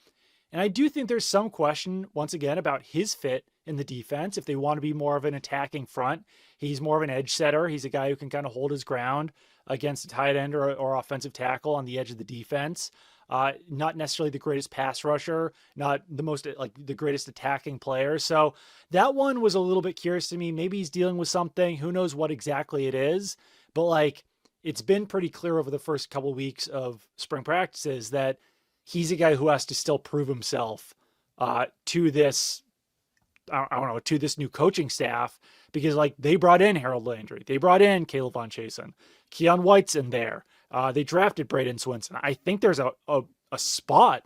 And I do think there's some question once again about his fit in the defense. If they want to be more of an attacking front, he's more of an edge setter. He's a guy who can kind of hold his ground against a tight end or offensive tackle on the edge of the defense. Not necessarily the greatest pass rusher, not the most like the greatest attacking player. So that one was a little bit curious to me. Maybe he's dealing with something, who knows what exactly it is, but like it's been pretty clear over the first couple of weeks of spring practices that he's a guy who has to still prove himself to this, I don't know, to this new coaching staff, because like they brought in Harold Landry, they brought in Caleb Von Chasen, Keon White's in there. They drafted Braden Swinson. I think there's a spot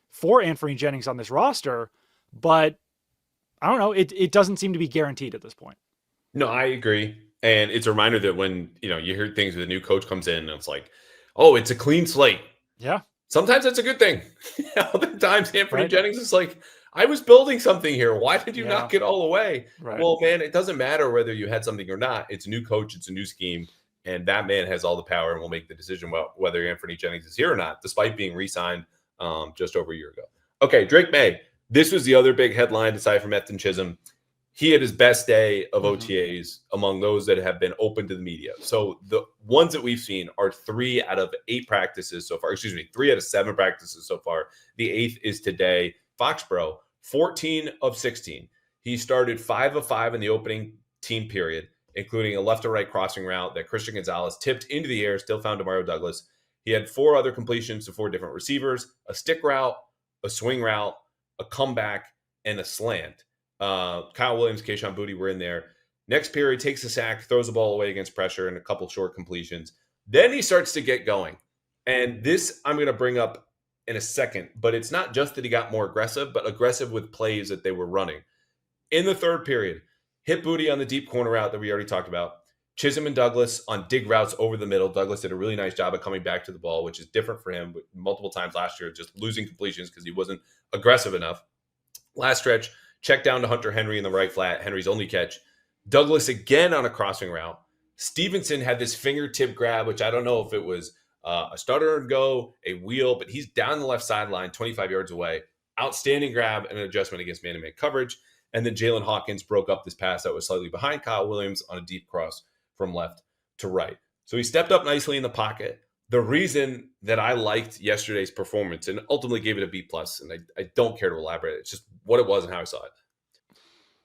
for Anfernee Jennings on this roster, but I don't know. It doesn't seem to be guaranteed at this point. No, I agree. And it's a reminder that when, you hear things when a new coach comes in and it's like, oh, it's a clean slate. Yeah. Sometimes that's a good thing. Other times Anfernee Jennings is like, I was building something here. Why did you knock it all away? Right. Well, man, it doesn't matter whether you had something or not. It's a new coach. It's a new scheme. And that man has all the power and will make the decision whether Anfernee Jennings is here or not, despite being re-signed just over a year ago. Okay, Drake Maye. This was the other big headline aside from Efton Chism. He had his best day of OTAs among those that have been open to the media. So the ones that we've seen are 3 out of 8 practices so far. 3 out of 7 practices so far. The 8th is today. Foxborough, 14 of 16. He started 5 of 5 in the opening team period, including a left to right crossing route that Christian Gonzalez tipped into the air, still found Demario Douglas. He had 4 other completions to 4 different receivers, a stick route, a swing route, a comeback, and a slant. Kyle Williams, Keyshawn Boutte were in there. Next period, takes a sack, throws the ball away against pressure and a couple short completions. Then he starts to get going. And this I'm going to bring up in a second, but it's not just that he got more aggressive, but aggressive with plays that they were running. In the third period, hit Boutte on the deep corner route that we already talked about. Chism and Douglas on dig routes over the middle. Douglas did a really nice job of coming back to the ball, which is different for him multiple times last year, just losing completions because he wasn't aggressive enough. Last stretch, check down to Hunter Henry in the right flat. Henry's only catch. Douglas again on a crossing route. Stevenson had this fingertip grab, which I don't know if it was a stutter and go, a wheel, but he's down the left sideline, 25 yards away. Outstanding grab and an adjustment against man-to-man coverage. And then Jalen Hawkins broke up this pass that was slightly behind Kyle Williams on a deep cross from left to right. So he stepped up nicely in the pocket. The reason that I liked yesterday's performance and ultimately gave it a B+, and I don't care to elaborate, it's just what it was and how I saw it,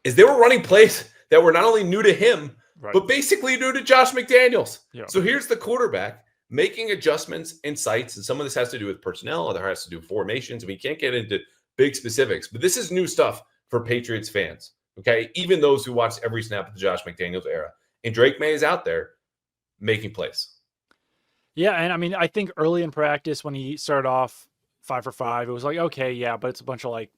is they were running plays that were not only new to him, right, but basically new to Josh McDaniels. Yeah. So here's the quarterback making adjustments in sights, and some of this has to do with personnel, other has to do with formations. We can't get into big specifics, but this is new stuff for Patriots fans, okay? Even those who watched every snap of the Josh McDaniels era. And Drake Maye is out there making plays. Yeah, and I mean, I think early in practice when he started off 5 for 5, it was like, okay, yeah, but it's a bunch of like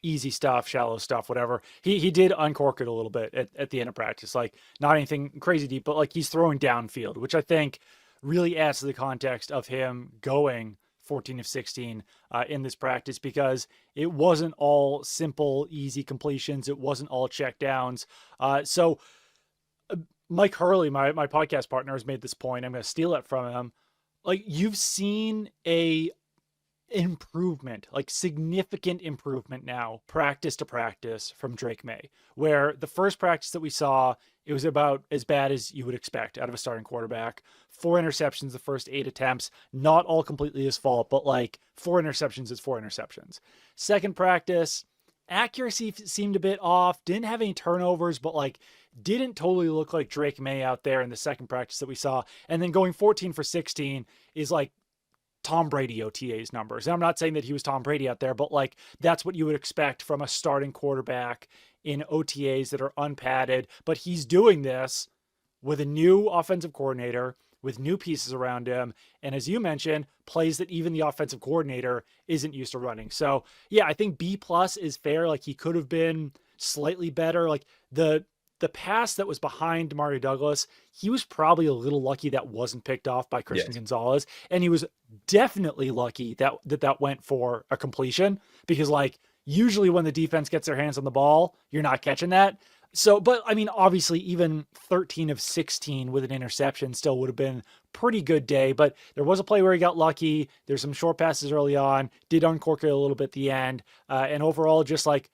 easy stuff, shallow stuff, whatever. He did uncork it a little bit at the end of practice, like not anything crazy deep, but like he's throwing downfield, which I think really adds to the context of him going 14 of 16 in this practice, because it wasn't all simple, easy completions. It wasn't all check downs. So Mike Hurley, my podcast partner, has made this point. I'm going to steal it from him. Like, you've seen a improvement, like significant improvement now, practice to practice from Drake Maye, where the first practice that we saw, it was about as bad as you would expect out of a starting quarterback. 4 interceptions the first 8 attempts, not all completely his fault, but like 4 interceptions is 4 interceptions. Second practice, accuracy seemed a bit off, didn't have any turnovers, but like didn't totally look like Drake Maye out there in the second practice that we saw. And then going 14 for 16 is like Tom Brady OTAs numbers. And I'm not saying that he was Tom Brady out there, but like that's what you would expect from a starting quarterback in OTAs that are unpadded. But he's doing this with a new offensive coordinator, with new pieces around him. And as you mentioned, plays that even the offensive coordinator isn't used to running. So yeah, I think B+ is fair. Like he could have been slightly better. Like the pass that was behind Mario Douglas, he was probably a little lucky that wasn't picked off by Christian Gonzalez. And he was definitely lucky that went for a completion, because like usually when the defense gets their hands on the ball, you're not catching that. So, but I mean, obviously even 13 of 16 with an interception still would have been pretty good day, but there was a play where he got lucky. There's some short passes early on, did uncork it a little bit at the end. And overall, just like,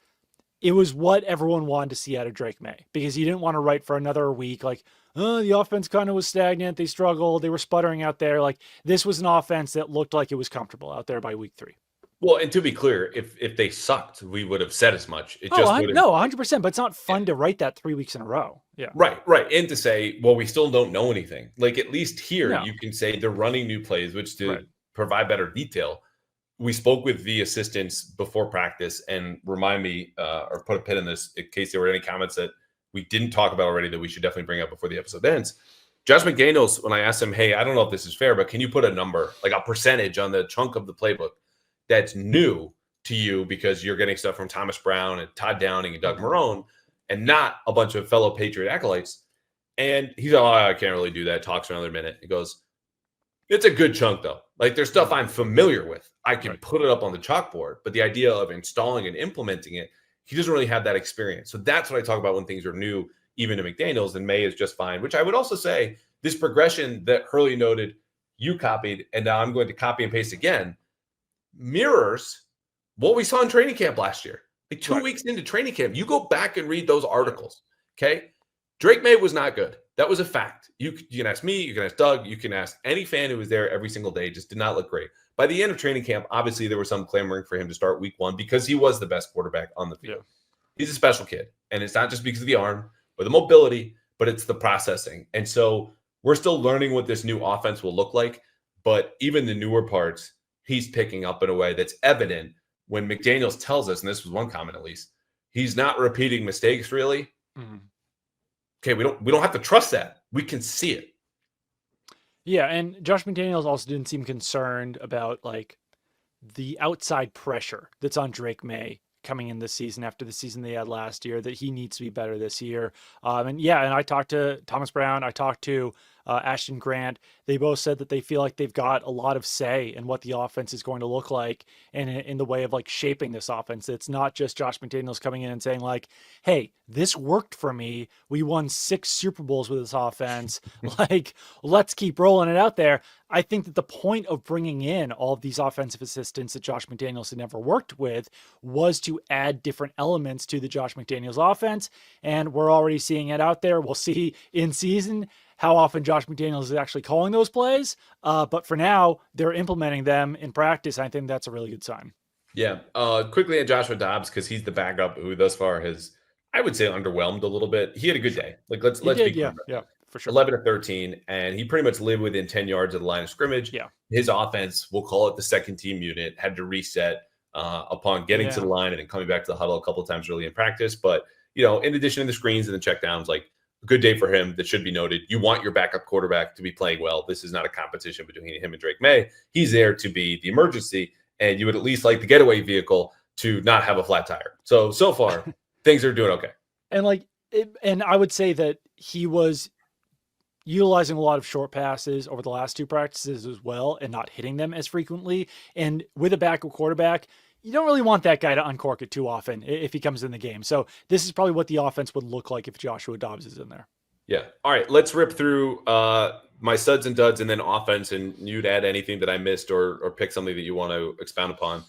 it was what everyone wanted to see out of Drake Maye, because you didn't want to write for another week. Like, oh, the offense kind of was stagnant. They struggled. They were sputtering out there. Like, this was an offense that looked like it was comfortable out there by week 3. Well, and to be clear, if they sucked, we would have said as much. It just would have. No, 100%. But it's not fun to write that 3 weeks in a row. Yeah. Right. And to say, well, we still don't know anything. Like, at least here, you can say they're running new plays, which to provide better detail. We spoke with the assistants before practice, and remind me or put a pin in this in case there were any comments that we didn't talk about already that we should definitely bring up before the episode ends. Josh McDaniels, when I asked him, hey, I don't know if this is fair, but can you put a number, like a percentage on the chunk of the playbook that's new to you because you're getting stuff from Thomas Brown and Todd Downing and Doug Marrone and not a bunch of fellow Patriot acolytes? And he's like, oh, I can't really do that. Talks for another minute. He goes, it's a good chunk, though. Like, there's stuff I'm familiar with. I can put it up on the chalkboard, but the idea of installing and implementing it, he doesn't really have that experience. So that's what I talk about when things are new, even to McDaniels, and Maye is just fine, which I would also say this progression that Hurley noted, you copied, and now I'm going to copy and paste again, mirrors what we saw in training camp last year. Like 2 weeks into training camp, you go back and read those articles, okay? Drake Maye was not good. That was a fact. You can ask me, you can ask Doug, you can ask any fan who was there every single day. Just did not look great. By the end of training camp, obviously there was some clamoring for him to start week 1 because he was the best quarterback on the field. He's a special kid. And it's not just because of the arm or the mobility, but it's the processing. And so we're still learning what this new offense will look like. But even the newer parts, he's picking up in a way that's evident when McDaniels tells us, and this was one comment at least, he's not repeating mistakes really. Mm-hmm. Okay, we don't have to trust that. We can see it. Yeah, and Josh McDaniels also didn't seem concerned about like the outside pressure that's on Drake Maye coming in this season after the season they had last year, that he needs to be better this year. And I talked to Thomas Brown, I talked to Ashton Grant. They both said that they feel like they've got a lot of say in what the offense is going to look like, and in the way of like shaping this offense. It's not just Josh McDaniels coming in and saying like, hey, this worked for me. We won 6 Super Bowls with this offense. Like, let's keep rolling it out there. I think that the point of bringing in all of these offensive assistants that Josh McDaniels had never worked with was to add different elements to the Josh McDaniels offense. And we're already seeing it out there. We'll see in season how often Josh McDaniels is actually calling those plays. But for now, they're implementing them in practice. I think that's a really good sign. Yeah. Quickly on Joshua Dobbs, because he's the backup who thus far has, I would say, underwhelmed a little bit. He had a good day. Like let's be clear. Yeah, for sure. 11 of 13, and he pretty much lived within 10 yards of the line of scrimmage. Yeah. His offense, we'll call it the second team unit, had to reset upon getting to the line and then coming back to the huddle a couple of times early in practice. But, in addition to the screens and the checkdowns, like a good day for him that should be noted. You want your backup quarterback to be playing well. This is not a competition between him and Drake Maye. He's there to be the emergency, and you would at least like the getaway vehicle to not have a flat tire. So far, things are doing okay. And I would say that he was utilizing a lot of short passes over the last 2 practices as well, and not hitting them as frequently. And with a backup quarterback, you don't really want that guy to uncork it too often if he comes in the game. So this is probably what the offense would look like if Joshua Dobbs is in there. Yeah. All right. Let's rip through my studs and duds and then offense, and you'd add anything that I missed or pick something that you want to expound upon.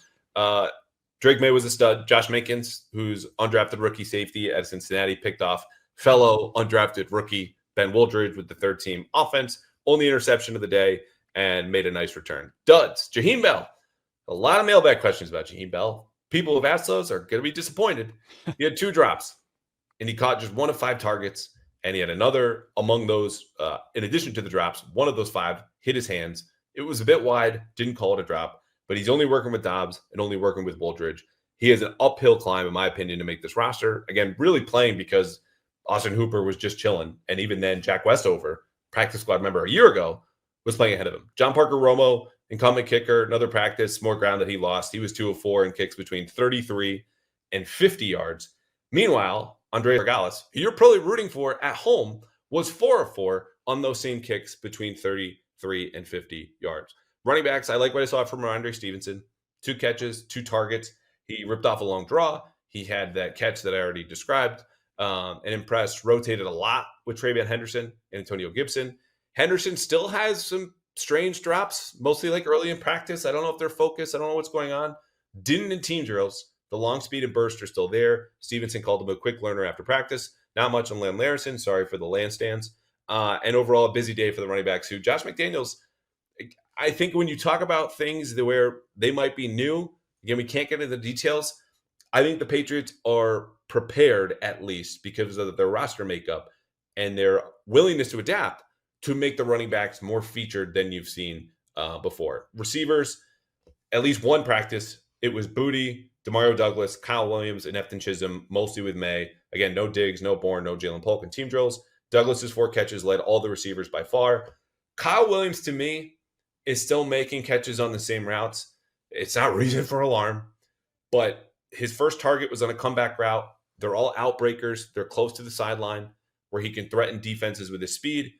Drake Maye was a stud. Josh Minkins, who's undrafted rookie safety at Cincinnati, picked off fellow undrafted rookie Ben Wooldridge with the third team offense. Only interception of the day and made a nice return. Duds. Jaheim Bell. A lot of mailbag questions about Jaheim Bell. People who've asked those are going to be disappointed. He had 2 drops, and he caught just 1 of 5 targets, and he had another among those, in addition to the drops, 1 of those 5 hit his hands. It was a bit wide, didn't call it a drop, but he's only working with Dobbs and only working with Wooldridge. He has an uphill climb, in my opinion, to make this roster. Again, really playing because Austin Hooper was just chilling, and even then, Jack Westover, practice squad member a year ago, was playing ahead of him. John Parker Romo, incumbent kicker, another practice, more ground that he lost. He was 2 of 4 in kicks between 33 and 50 yards. Meanwhile, Andre Regales, who you're probably rooting for at home, was 4 of 4 on those same kicks between 33 and 50 yards. Running backs, I like what I saw from Andre Stevenson. 2 catches, 2 targets. He ripped off a long draw. He had that catch that I already described. And impressed, rotated a lot with Travion Henderson and Antonio Gibson. Henderson still has some strange drops, mostly like early in practice. I don't know if they're focused. I don't know what's going on. Didn't in team drills. The long speed and burst are still there. Stevenson called him a quick learner after practice. Not much on Len Larison. Sorry for the land stands. And overall, a busy day for the running backs who Josh McDaniels, I think when you talk about things where they might be new, again, we can't get into the details. I think the Patriots are prepared, at least because of their roster makeup and their willingness to adapt, to make the running backs more featured than you've seen before. Receivers, at least one practice, it was Booty, Demario Douglas, Kyle Williams, and Efton Chism, mostly with Maye. Again, no Diggs, no Bourne, no Jalen Polk in team drills. Douglas's 4 catches led all the receivers by far. Kyle Williams, to me, is still making catches on the same routes. It's not reason for alarm, but his first target was on a comeback route. They're all outbreakers. They're close to the sideline where he can threaten defenses with his speed.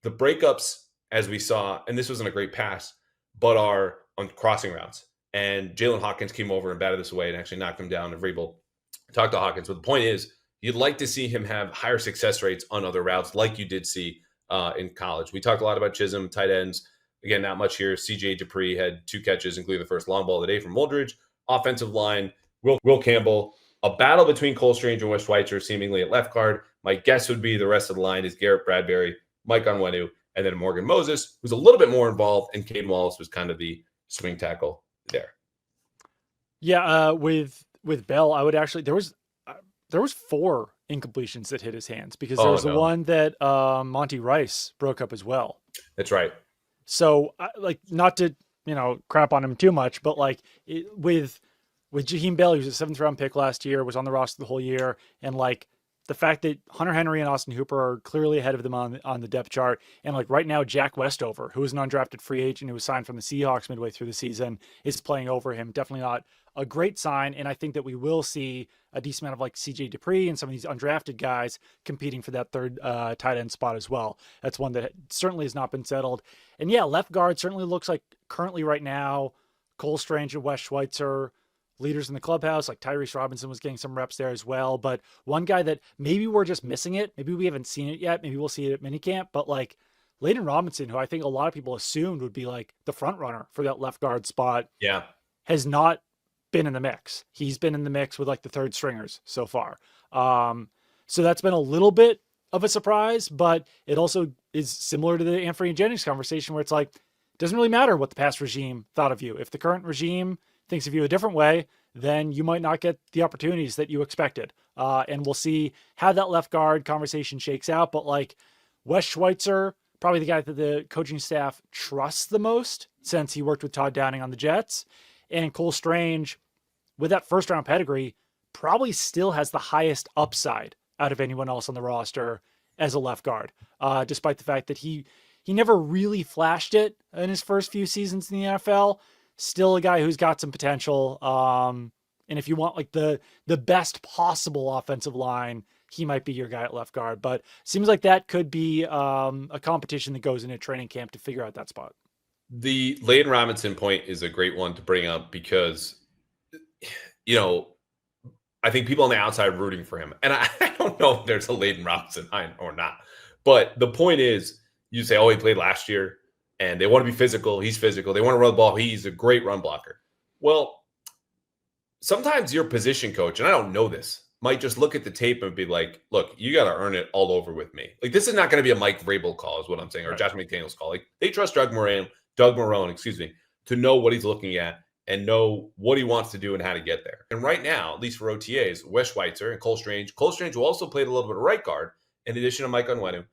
The breakups, as we saw, and this wasn't a great pass, but are on crossing routes. And Jalen Hawkins came over and batted this away and actually knocked him down. And Vrabel talked to Hawkins. But the point is, you'd like to see him have higher success rates on other routes like you did see in college. We talked a lot about Chism, tight ends. Again, not much here. CJ Dupree had 2 catches, including the first long ball of the day from Wooldridge. Offensive line, Will Campbell. A battle between Cole Strange and Wes Schweitzer, seemingly at left guard. My guess would be the rest of the line is Garrett Bradbury, Mike Onwenu, and then Morgan Moses, who's a little bit more involved, and Caden Wallace was kind of the swing tackle there. Yeah, with Bell, I would actually there was 4 incompletions that hit his hands, because there was the one that Monty Rice broke up as well. That's right. So, not to crap on him too much, but with Jaheim Bell, he was a 7th round pick last year, was on the roster the whole year, and the fact that Hunter Henry and Austin Hooper are clearly ahead of them on the depth chart. And like right now, Jack Westover, who is an undrafted free agent who was signed from the Seahawks midway through the season, is playing over him. Definitely not a great sign. And I think that we will see a decent amount of like CJ Dupree and some of these undrafted guys competing for that third tight end spot as well. That's one that certainly has not been settled. And yeah, left guard certainly looks like currently right now, Cole Strange and Wes Schweitzer, leaders in the clubhouse. Like Tyrese Robinson was getting some reps there as well. But one guy that maybe we're just missing it, maybe we haven't seen it yet, maybe we'll see it at minicamp, but like Layden Robinson, who I think a lot of people assumed would be like the front runner for that left guard spot, has not been in the mix. He's been in the mix with like the third stringers so far. So that's been a little bit of a surprise, but it also is similar to the Anfernee Jennings conversation where it's like, it doesn't really matter what the past regime thought of you. If the current regime thinks of you a different way, then you might not get the opportunities that you expected. And we'll see how that left guard conversation shakes out. But like Wes Schweitzer, probably the guy that the coaching staff trusts the most since he worked with Todd Downing on the Jets. And Cole Strange, with that first round pedigree, probably still has the highest upside out of anyone else on the roster as a left guard, despite the fact that he never really flashed it in his first few seasons in the NFL. Still a guy who's got some potential. And if you want like the best possible offensive line, he might be your guy at left guard. But seems like that could be a competition that goes into training camp to figure out that spot. The Layden Robinson point is a great one to bring up because, you know, I think people on the outside are rooting for him. And I don't know if there's a Layden Robinson or not. But the point is, you say, oh, he played last year, and they want to be physical. He's physical. They want to run the ball. He's a great run blocker. Well, sometimes your position coach, and I don't know this, might just look at the tape and be like, look, you got to earn it all over with me. Like, this is not going to be a Mike Vrabel call is what I'm saying, or Josh McDaniels call. Like, they trust Doug Marrone, to know what he's looking at and know what he wants to do and how to get there. And right now, at least for OTAs, Wes Schweitzer and Cole Strange, who also played a little bit of right guard, in addition to Mike Onwenu,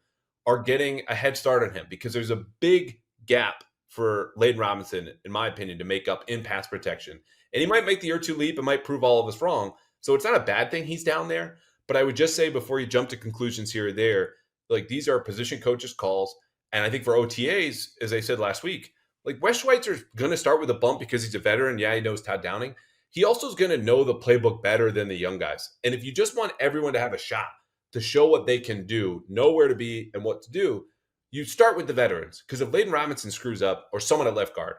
are getting a head start on him because there's a big gap for Layden Robinson, in my opinion, to make up in pass protection. And he might make the year two leap and might prove all of us wrong. So it's not a bad thing he's down there. But I would just say before you jump to conclusions here or there, like these are position coaches' calls. And I think for OTAs, as I said last week, like Wes Schweitzer's going to start with a bump because he's a veteran. Yeah, he knows Todd Downing. He also is going to know the playbook better than the young guys. And if you just want everyone to have a shot to show what they can do, know where to be and what to do, you start with the veterans. Because if Layden Robinson screws up or someone at left guard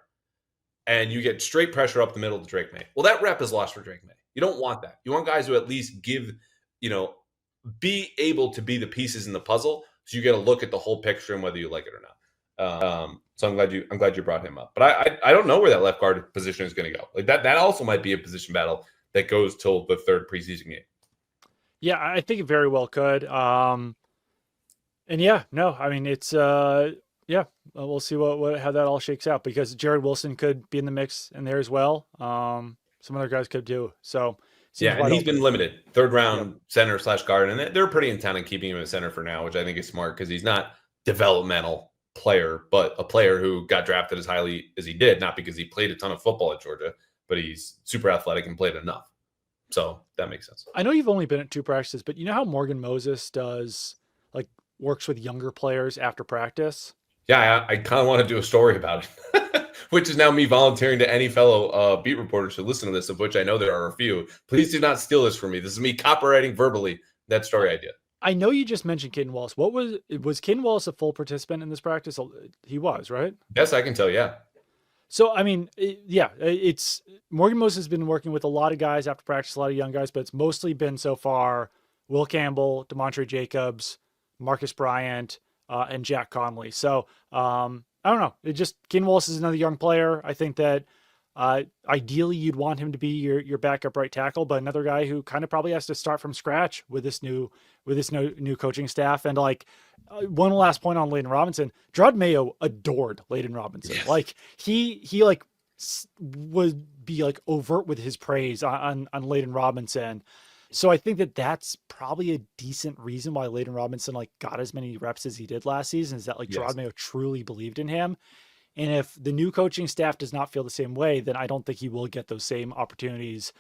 and you get straight pressure up the middle to Drake Maye, well, that rep is lost for Drake Maye. You don't want that. You want guys who at least be able to be the pieces in the puzzle. So you get a look at the whole picture and whether you like it or not. So I'm glad you brought him up. But I don't know where that left guard position is going to go. Like that also might be a position battle that goes till the third preseason game. Yeah, I think it very well could. And yeah, no, I mean it's we'll see how that all shakes out because Jared Wilson could be in the mix in there as well. Some other guys could do. So yeah, and he's been limited. Third round center / guard, and they're pretty intent on keeping him in center for now, which I think is smart because he's not developmental player, but a player who got drafted as highly as he did, not because he played a ton of football at Georgia, but he's super athletic and played enough. So that makes sense. I know you've only been at 2 practices, but you know how Morgan Moses works with younger players after practice? Yeah, I kind of want to do a story about it, which is now me volunteering to any fellow beat reporters who listen to this, of which I know there are a few. Please do not steal this from me. This is me copywriting verbally that story idea. I know you just mentioned Caden Wallace. Was Caden Wallace a full participant in this practice? He was, right? Yes, I can tell. Yeah. So, I mean, it's Morgan Moses has been working with a lot of guys after practice, a lot of young guys, but it's mostly been so far Will Campbell, DeMontre Jacobs, Marcus Bryant, and Jack Conley. So, I don't know. Caden Wallace is another young player. I think that ideally you'd want him to be your backup right tackle, but another guy who kind of probably has to start from scratch with this new coaching staff. And one last point on Layden Robinson, Gerard Mayo adored Layden Robinson. Yes. Like he would be overt with his praise on Layden Robinson. So I think that's probably a decent reason why Layden Robinson got as many reps as he did last season, is that Gerard Mayo truly believed in him. And if the new coaching staff does not feel the same way, then I don't think he will get those same opportunities.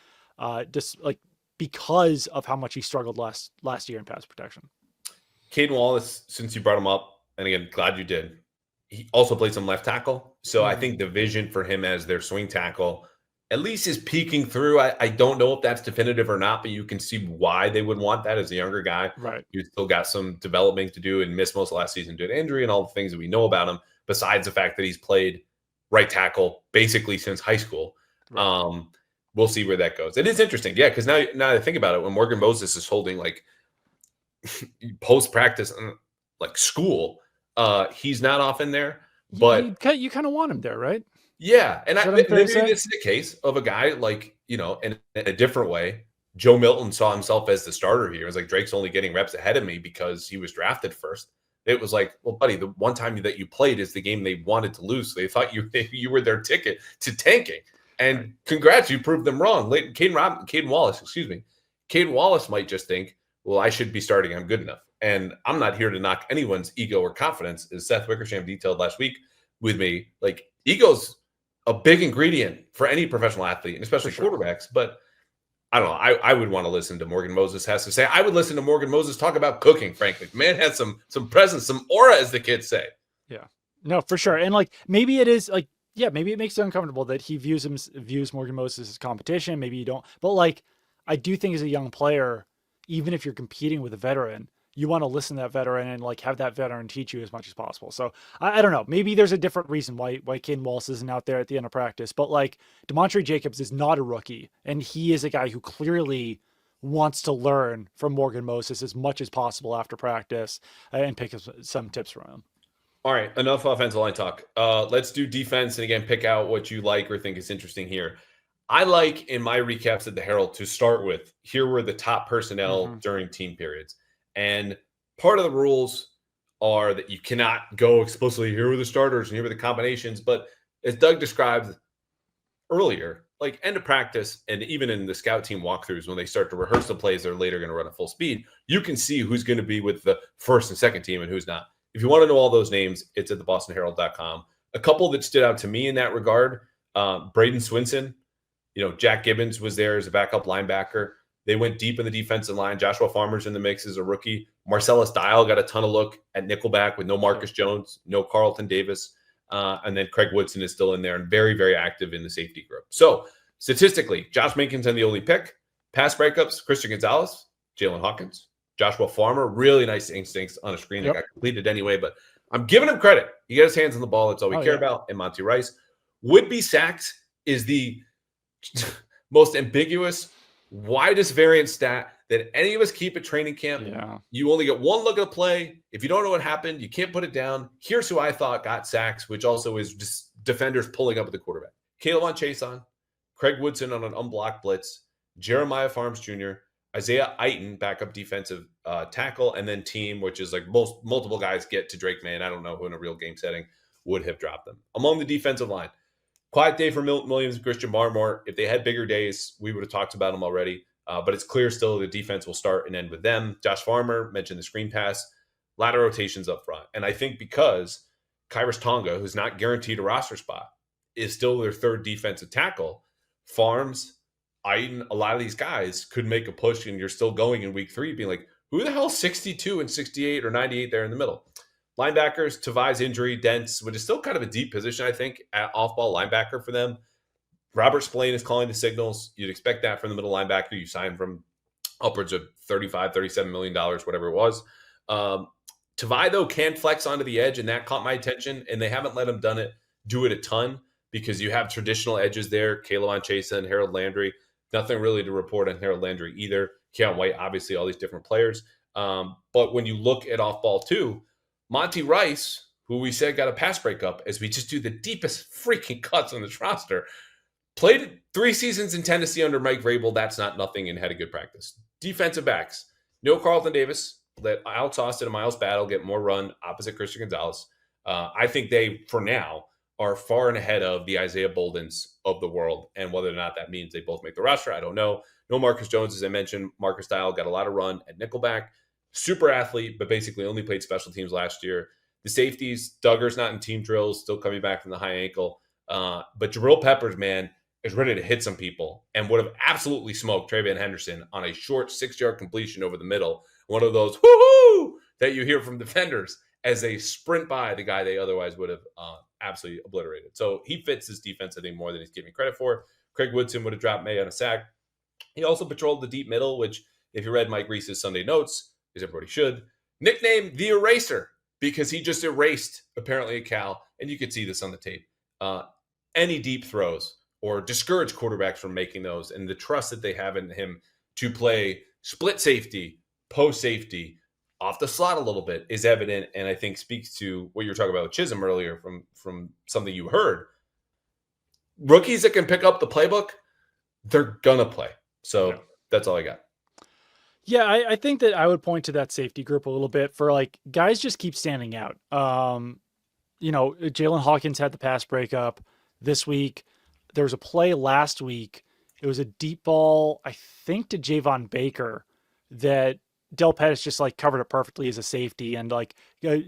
because of how much he struggled last year in pass protection. Caden Wallace, since you brought him up, and again, glad you did. He also played some left tackle. So I think the vision for him as their swing tackle at least is peeking through. I don't know if that's definitive or not, but you can see why they would want that as a younger guy. Right. He's still got some development to do and missed most of last season due to injury and all the things that we know about him, besides the fact that he's played right tackle basically since high school. Right. We'll see where that goes. It is interesting. Yeah, because now that I think about it, when Morgan Moses is holding like post-practice like school, he's not often there. But you kind of want him there, right? Yeah, and maybe this is the case of a guy like, in a different way. Joe Milton saw himself as the starter here. It was like, Drake's only getting reps ahead of me because he was drafted first. It was like, well, buddy, the one time that you played is the game they wanted to lose. So they thought you were their ticket to tanking. And congrats, you proved them wrong. Caden Wallace might just think, well, I should be starting. I'm good enough. And I'm not here to knock anyone's ego or confidence, as Seth Wickersham detailed last week with me. Like, ego's a big ingredient for any professional athlete, and especially quarterbacks. But I don't know. I would want to listen to Morgan Moses has to say. I would listen to Morgan Moses talk about cooking, frankly. Man has some presence, some aura, as the kids say. Yeah. No, for sure. And like, maybe it is like, yeah, maybe it makes it uncomfortable that he views Morgan Moses as competition. Maybe you don't. But like, I do think as a young player, even if you're competing with a veteran, you want to listen to that veteran and like have that veteran teach you as much as possible. So I don't know. Maybe there's a different reason why Caden Wallace isn't out there at the end of practice. But like, Demontre Jacobs is not a rookie, and he is a guy who clearly wants to learn from Morgan Moses as much as possible after practice and pick up some tips from him. All right, enough offensive line talk. Let's do defense, and again, pick out what you like or think is interesting here. I like, in my recaps at the Herald, to start with, here were the top personnel during team periods. And part of the rules are that you cannot go explicitly, here were the starters and here were the combinations. But as Doug described earlier, like end of practice and even in the scout team walkthroughs, when they start to rehearse the plays they're later going to run at full speed, you can see who's going to be with the first and second team and who's not. If you want to know all those names, it's at thebostonherald.com. A couple that stood out to me in that regard, Braden Swinson, Jack Gibbons was there as a backup linebacker. They went deep in the defensive line. Joshua Farmer's in the mix as a rookie. Marcellus Dial got a ton of look at nickelback with no Marcus Jones, no Carlton Davis. And then Craig Woodson is still in there and very, very active in the safety group. So statistically, Josh Minkins and the only pick. Pass breakups, Christian Gonzalez, Jalen Hawkins, Joshua Farmer. Really nice instincts on a screen that got completed anyway. But I'm giving him credit. He got his hands on the ball. That's all we care about. And Monty Rice. Would-be sacks is the most ambiguous, widest variance stat that any of us keep at training camp. Yeah. You only get one look at a play. If you don't know what happened, you can't put it down. Here's who I thought got sacks, which also is just defenders pulling up at the quarterback. K'Lavon Chaisson, Craig Woodson on an unblocked blitz, Jeremiah Farms Jr., Isaiah Aiton, backup defensive tackle, and then team, which is like multiple guys get to Drake May. I don't know who in a real game setting would have dropped them. Among the defensive line, quiet day for Milton Williams and Christian Barmore. If they had bigger days, we would have talked about them already. But it's clear still the defense will start and end with them. Josh Farmer mentioned the screen pass, a lot of rotations up front. And I think because Kyrus Tonga, who's not guaranteed a roster spot, is still their third defensive tackle, Farms, Aiton, a lot of these guys could make a push, and you're still going in week 3 being like, who the hell 62 and 68 or 98 there in the middle? Linebackers, Tavai's injury, Dents, which is still kind of a deep position, I think, at off-ball linebacker for them. Robert Spillane is calling the signals. You'd expect that from the middle linebacker. You signed from upwards of $35, $37 million, whatever it was. Tavai, though, can flex onto the edge, and that caught my attention, and they haven't let him do it a ton because you have traditional edges there, K'Lavon Chaisson, Harold Landry. Nothing really to report on Harold Landry either. Keon White, obviously, all these different players. But when you look at off-ball, too, Monty Rice, who we said got a pass breakup, as we just do the deepest freaking cuts on this roster, played 3 seasons in Tennessee under Mike Vrabel. That's not nothing, and had a good practice. Defensive backs. No Carlton Davis. Let Alex Austin and Miles Battle get more run opposite Christian Gonzalez. I think they, for now, are far and ahead of the Isaiah Boldens of the world. And whether or not that means they both make the roster, I don't know. No Marcus Jones, as I mentioned. Marcus Dial got a lot of run at nickelback. Super athlete, but basically only played special teams last year. The safeties, Duggar's not in team drills, still coming back from the high ankle. But Jabril Peppers, man, is ready to hit some people and would have absolutely smoked Travion Henderson on a short 6-yard completion over the middle. One of those whoo-hoo that you hear from defenders as they sprint by the guy they otherwise would have absolutely obliterated. So he fits this defense, I think, more than he's giving credit for. Craig Woodson would have dropped Maye on a sack. He also patrolled the deep middle, which, if you read Mike Reese's Sunday notes, as everybody should, nicknamed the Eraser because he just erased, apparently, a Cal, and you could see this on the tape, any deep throws or discourage quarterbacks from making those, and the trust that they have in him to play split safety, post safety, off the slot a little bit is evident, and I think speaks to what you were talking about with Chism earlier from something you heard. Rookies that can pick up the playbook, they're gonna play. So that's all I got. Yeah, I think that I would point to that safety group a little bit for like guys just keep standing out. Jalen Hawkins had the pass breakup this week. There was a play last week. It was a deep ball, I think, to Javon Baker that Del Pettis just like covered it perfectly as a safety. And like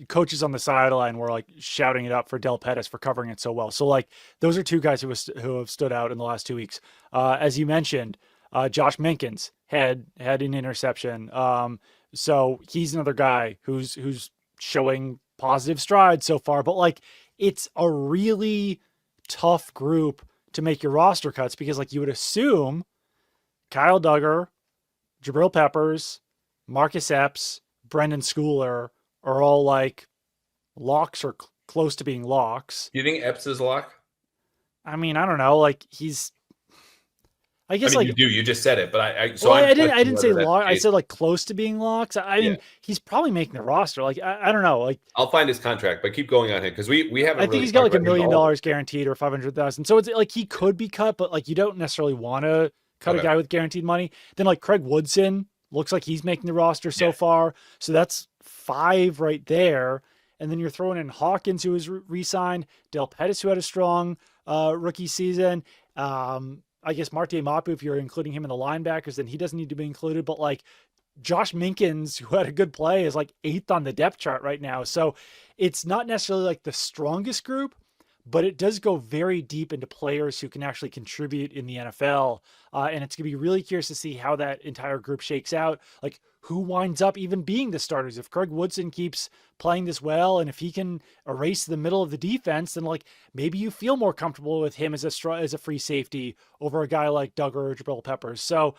coaches on the sideline were like shouting it up for Del Pettis for covering it so well. So like those are two guys who have stood out in the last 2 weeks. As you mentioned, Josh Minkins had an interception. So he's another guy who's showing positive strides so far, but like it's a really tough group to make your roster cuts because like you would assume Kyle Duggar, Jabril Peppers, Marcus Epps, Brendan Schooler are all like locks or close to being locks. Do you think Epps is a lock? I mean, I don't know. Like I guess like you do. You just said it, but I didn't say lock. I said like close to being locks. I mean, he's probably making the roster. Like I don't know. Like I'll find his contract, but keep going on him because we haven't. I think he's got like $1 million guaranteed or 500,000. So it's like he could be cut, but like you don't necessarily want to cut a guy with guaranteed money. Then like Craig Woodson looks like he's making the roster so far. So that's 5 right there. And then you're throwing in Hawkins, who was re-signed, Del Pettis, who had a strong rookie season. I guess Marte Mapu, if you're including him in the linebackers, then he doesn't need to be included. But like Josh Minkins, who had a good play, is like 8th on the depth chart right now. So it's not necessarily like the strongest group, but it does go very deep into players who can actually contribute in the NFL. And it's going to be really curious to see how that entire group shakes out. Like who winds up even being the starters. If Craig Woodson keeps playing this well, and if he can erase the middle of the defense, then like maybe you feel more comfortable with him as a free safety over a guy like Duggar or Jabril Peppers. So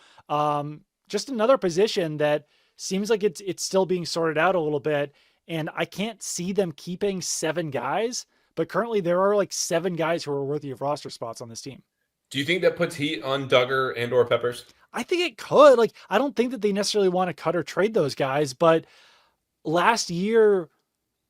just another position that seems like it's still being sorted out a little bit. And I can't see them keeping 7 guys, but currently there are like 7 guys who are worthy of roster spots on this team. Do you think that puts heat on Duggar and or Peppers? I think it could. Like, I don't think that they necessarily want to cut or trade those guys, but last year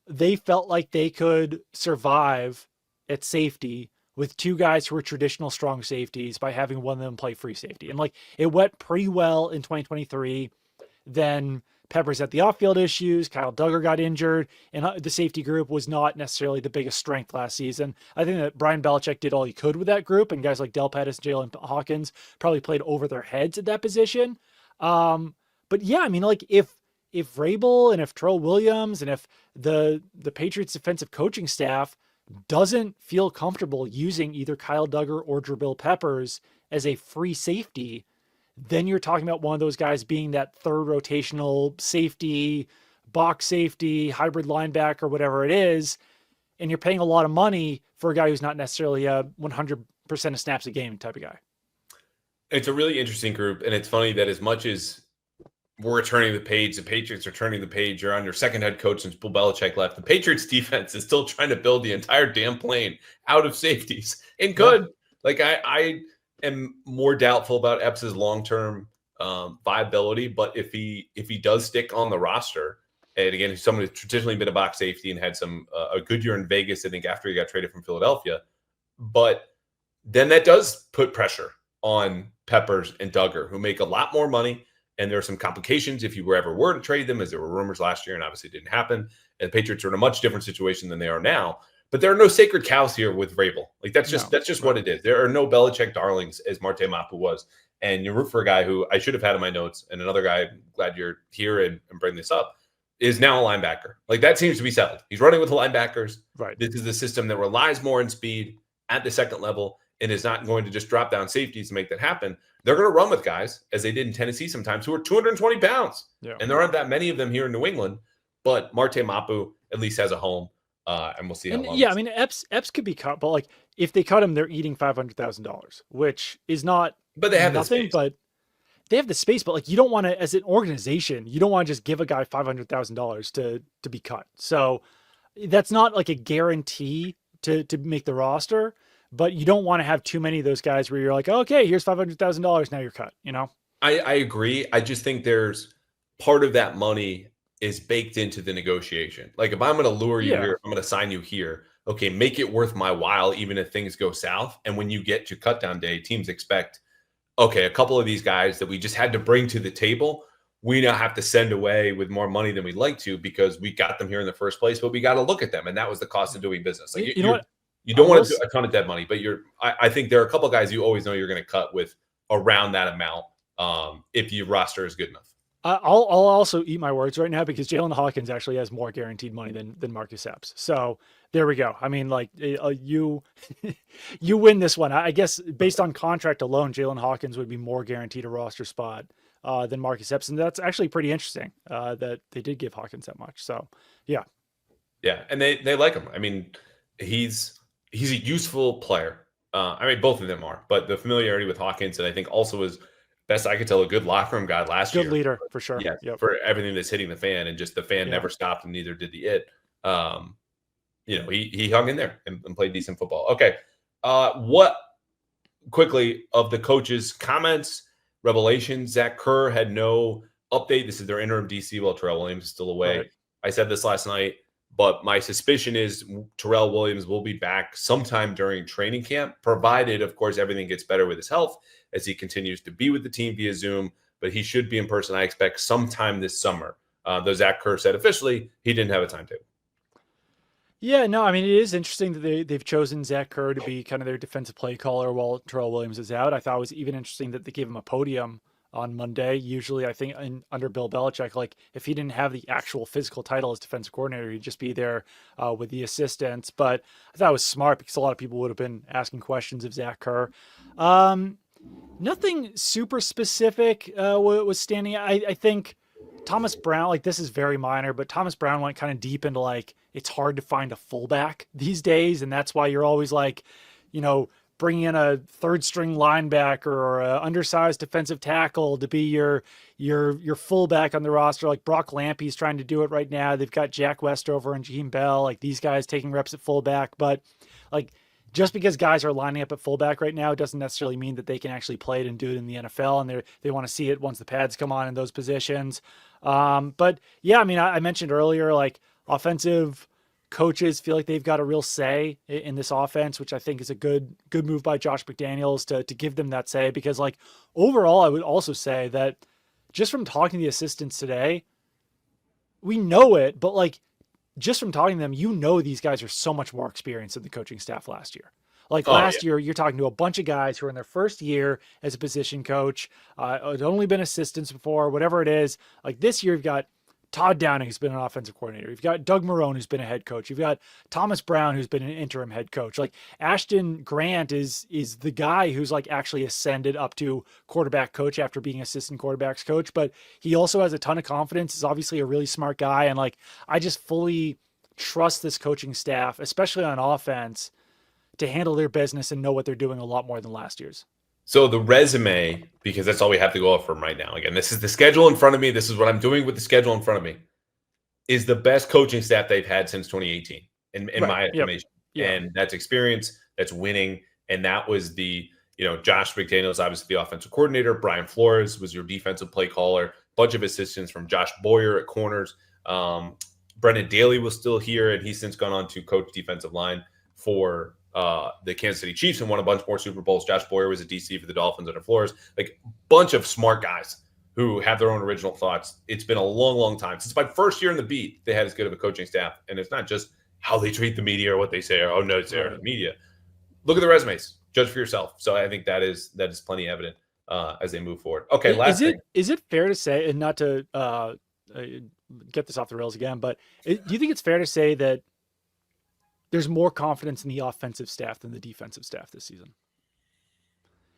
they felt like they could survive at safety with 2 guys who were traditional strong safeties by having one of them play free safety. And like, it went pretty well in 2023. Then Peppers had the off-field issues. Kyle Duggar got injured, and the safety group was not necessarily the biggest strength last season. I think that Brian Belichick did all he could with that group, and guys like Del Pettis, Jalen Hawkins probably played over their heads at that position. But yeah, I mean, like if Vrabel and if Terrell Williams and if the Patriots defensive coaching staff doesn't feel comfortable using either Kyle Duggar or Jabril Peppers as a free safety, then you're talking about one of those guys being that third rotational safety, box safety, hybrid linebacker, whatever it is. And you're paying a lot of money for a guy who's not necessarily a 100% of snaps a game type of guy. It's a really interesting group. And it's funny that as much as we're turning the page, the Patriots are turning the page, you're on your second head coach since Bill Belichick left. The Patriots defense is still trying to build the entire damn plane out of safeties. And good. Yeah. Like I am more doubtful about Epps' long-term viability, but if he does stick on the roster, and again, he's someone who's traditionally been a box safety and had some a good year in Vegas, I think, after he got traded from Philadelphia, but then that does put pressure on Peppers and Duggar, who make a lot more money, and there are some complications if you were to trade them, as there were rumors last year, and obviously it didn't happen, and the Patriots are in a much different situation than they are now. But there are no sacred cows here with Vrabel. Like that's just what it is. There are no Belichick darlings as Marte Mapu was. And you root for a guy who I should have had in my notes, and another guy, I'm glad you're here and bring this up, is now a linebacker. Like that seems to be settled. He's running with the linebackers. Right. This is the system that relies more on speed at the second level. and is not going to just drop down safeties to make that happen. They're going to run with guys, as they did in Tennessee sometimes, who are 220 pounds. Yeah. And there aren't that many of them here in New England. But Marte Mapu at least has a home, and we'll see how long. Yeah, I mean, Epps could be cut, but like if they cut him, they're eating $500,000, which is not. But they have nothing. But they have the space. But like, you don't want to, as an organization, you don't want to just give a guy $500,000 to be cut. So that's not like a guarantee to make the roster. But you don't want to have too many of those guys where you're like, oh, okay, here's $500,000, now you're cut. You know. I agree. I just think there's part of that money is baked into the negotiation. Like if I'm going to lure you here, I'm going to sign you here. Okay, make it worth my while, even if things go south. And when you get to cut down day, teams expect, okay, a couple of these guys that we just had to bring to the table, we now have to send away with more money than we'd like to because we got them here in the first place, but we got to look at them. And that was the cost of doing business. Like you know what? You don't want to do a ton of dead money, but I think there are a couple of guys you always know you're going to cut with around that amount if your roster is good enough. I'll also eat my words right now because Jalen Hawkins actually has more guaranteed money than Marcus Epps. So there we go. I mean, like you win this one. I guess based on contract alone, Jalen Hawkins would be more guaranteed a roster spot than Marcus Epps, and that's actually pretty interesting that they did give Hawkins that much. So yeah, and they like him. I mean, he's a useful player. I mean, both of them are, but the familiarity with Hawkins, and I think also is. Best I could tell, a good locker room guy last year. Good leader, for sure. Yeah, for everything that's hitting the fan, and just the fan never stopped, and neither did the it. He hung in there and played decent football. Okay, what quickly of the coaches' comments, revelations? Zach Kerr had no update. This is their interim DC while Terrell Williams is still away. Right. I said this last night, but my suspicion is Terrell Williams will be back sometime during training camp, provided, of course, everything gets better with his health as he continues to be with the team via Zoom. But he should be in person, I expect, sometime this summer. Though Zach Kerr said officially he didn't have a timetable. Yeah, no, I mean, it is interesting that they've chosen Zach Kerr to be kind of their defensive play caller while Terrell Williams is out. I thought it was even interesting that they gave him a podium on Monday. Usually, I think under Bill Belichick, like if he didn't have the actual physical title as defensive coordinator, he'd just be there with the assistants. But I thought it was smart because a lot of people would have been asking questions of Zach Kerr. Nothing super specific was standing out. I think Thomas Brown, like this is very minor, but Thomas Brown went kind of deep into like, it's hard to find a fullback these days. And that's why you're always like, bringing in a third string linebacker or an undersized defensive tackle to be your fullback on the roster. Like Brock Lampy's trying to do it right now. They've got Jack Westover and Jaheim Bell, like these guys taking reps at fullback, but like just because guys are lining up at fullback right now doesn't necessarily mean that they can actually play it and do it in the NFL. And they want to see it once the pads come on in those positions. But yeah, I mean, I mentioned earlier, like offensive coaches feel like they've got a real say in this offense, which I think is a good move by Josh McDaniels to give them that say, because like overall, I would also say that just from talking to the assistants today, we know it, but like just from talking to them, these guys are so much more experienced than the coaching staff last year. Like last year, you're talking to a bunch of guys who are in their first year as a position coach, had only been assistants before, whatever it is. Like this year, you've got Todd Downing, who's been an offensive coordinator. You've got Doug Marrone, who's been a head coach. You've got Thomas Brown, who's been an interim head coach. Like Ashton Grant is the guy who's like actually ascended up to quarterback coach after being assistant quarterbacks coach. But he also has a ton of confidence. Is obviously a really smart guy. And like, I just fully trust this coaching staff, especially on offense, to handle their business and know what they're doing a lot more than last year's. So the resume, because that's all we have to go off from right now. Again, this is the schedule in front of me. This is what I'm doing with the schedule in front of me. Is the best coaching staff they've had since 2018, in my estimation. Yep. Yeah. And that's experience, that's winning. And that was Josh McDaniels, obviously the offensive coordinator. Brian Flores was your defensive play caller. Bunch of assistants from Josh Boyer at corners. Brendan Daly was still here, and he's since gone on to coach defensive line for the Kansas City Chiefs and won a bunch more Super Bowls. Josh Boyer was a DC for the Dolphins under Flores. Like bunch of smart guys who have their own original thoughts. It's been a long, long time. Since my first year in the beat, they had as good of a coaching staff. And it's not just how they treat the media or what they say or, oh, no, it's there in the media. Look at the resumes. Judge for yourself. So I think that is plenty evident as they move forward. Okay, last thing. Is it fair to say, and not to get this off the rails again, but do you think it's fair to say that there's more confidence in the offensive staff than the defensive staff this season?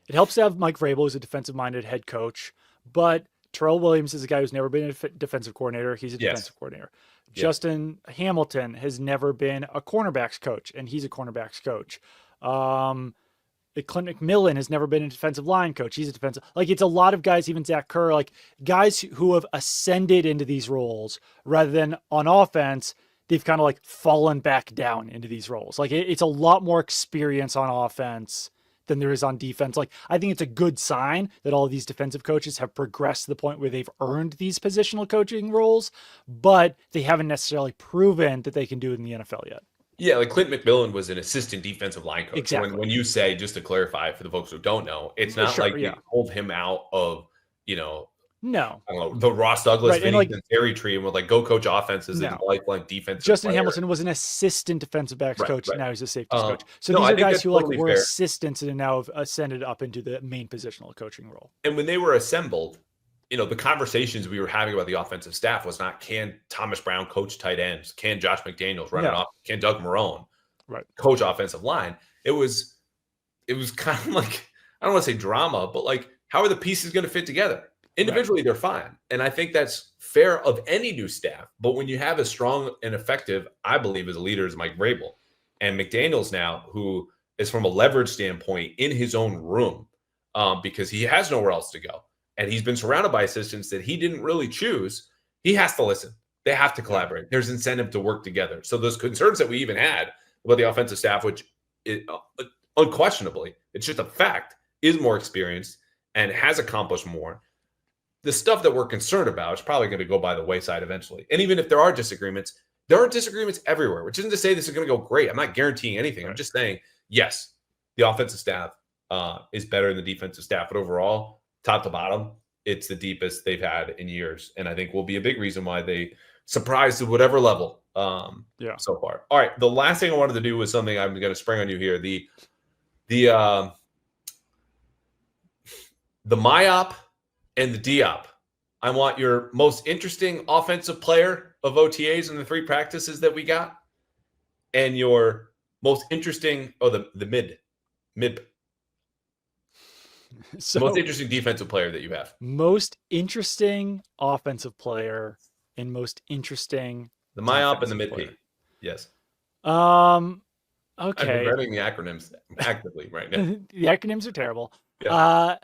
It helps to have Mike Vrabel as a defensive-minded head coach, but Terrell Williams is a guy who's never been a defensive coordinator. He's a Yes. defensive coordinator. Yeah. Justin Hamilton has never been a cornerbacks coach, and he's a cornerbacks coach. Clint McMillan has never been a defensive line coach. He's a defensive, like it's a lot of guys, even Zach Kerr, like guys who have ascended into these roles rather than on offense. They've kind of like fallen back down into these roles. Like it's a lot more experience on offense than there is on defense. Like I think it's a good sign that all of these defensive coaches have progressed to the point where they've earned these positional coaching roles, but they haven't necessarily proven that they can do it in the NFL yet. Yeah, like Clint McMillan was an assistant defensive line coach. Exactly. When you say, just to clarify for the folks who don't know, it's not like they pulled him out of, no, I don't know, the Ross Douglas, right, Vinny Terry tree, and with like go coach offenses and lifeline defense. Justin Hamilton was an assistant defensive backs coach. Right. Now he's a safeties coach. So no, these are guys who totally were assistants and now have ascended up into the main positional coaching role. And when they were assembled, the conversations we were having about the offensive staff was not, can Thomas Brown coach tight ends? Can Josh McDaniels run it off? Can Doug Marrone coach offensive line? It was kind of like, I don't want to say drama, but like, how are the pieces going to fit together? Individually, they're fine. And I think that's fair of any new staff. But when you have as strong and effective, I believe, as a leader as Mike Vrabel and McDaniels now, who is from a leverage standpoint in his own room because he has nowhere else to go. And he's been surrounded by assistants that he didn't really choose. He has to listen. They have to collaborate. There's incentive to work together. So those concerns that we even had about the offensive staff, which unquestionably, it's just a fact, is more experienced and has accomplished more. The stuff that we're concerned about is probably going to go by the wayside eventually. And even if there are disagreements everywhere, which isn't to say this is going to go great. I'm not guaranteeing anything. I'm just saying, yes, the offensive staff is better than the defensive staff. But overall, top to bottom, it's the deepest they've had in years. And I think will be a big reason why they surprised at whatever level so far. All right. The last thing I wanted to do was something I'm going to spring on you here. The MYOP and the DIOP. I want your most interesting offensive player of OTAs in the 3 practices that we got, and your most interesting, the mid. So, most interesting defensive player that you have. Most interesting offensive player and most interesting. The MYOP and the mid P. Yes. Okay. I'm learning the acronyms actively right now. The acronyms are terrible. Yeah.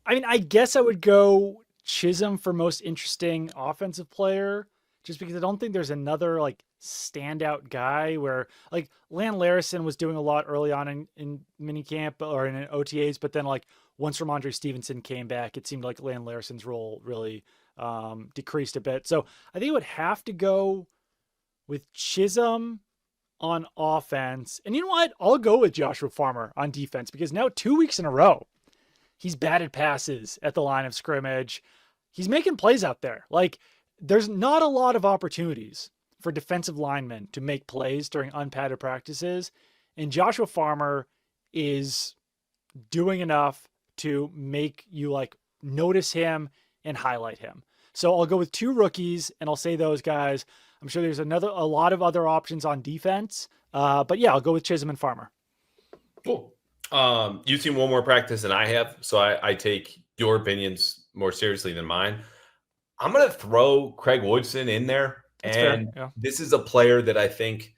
I mean, I guess I would go Chism for most interesting offensive player, just because I don't think there's another like standout guy where like Lan Larison was doing a lot early on in minicamp or in OTAs, but then like once Ramondre Stevenson came back, it seemed like Lan Larison's role really decreased a bit. So I think it would have to go with Chism on offense. And you know what? I'll go with Joshua Farmer on defense because now 2 weeks in a row, he's batted passes at the line of scrimmage. He's making plays out there. Like, there's not a lot of opportunities for defensive linemen to make plays during unpadded practices. And Joshua Farmer is doing enough to make you like notice him and highlight him. So I'll go with 2 rookies and I'll say those guys. I'm sure there's a lot of other options on defense. But yeah, I'll go with Chism and Farmer. Cool. You've seen one more practice than I have, so I take your opinions more seriously than mine. I'm going to throw Craig Woodson in there. That's and This is a player that I think,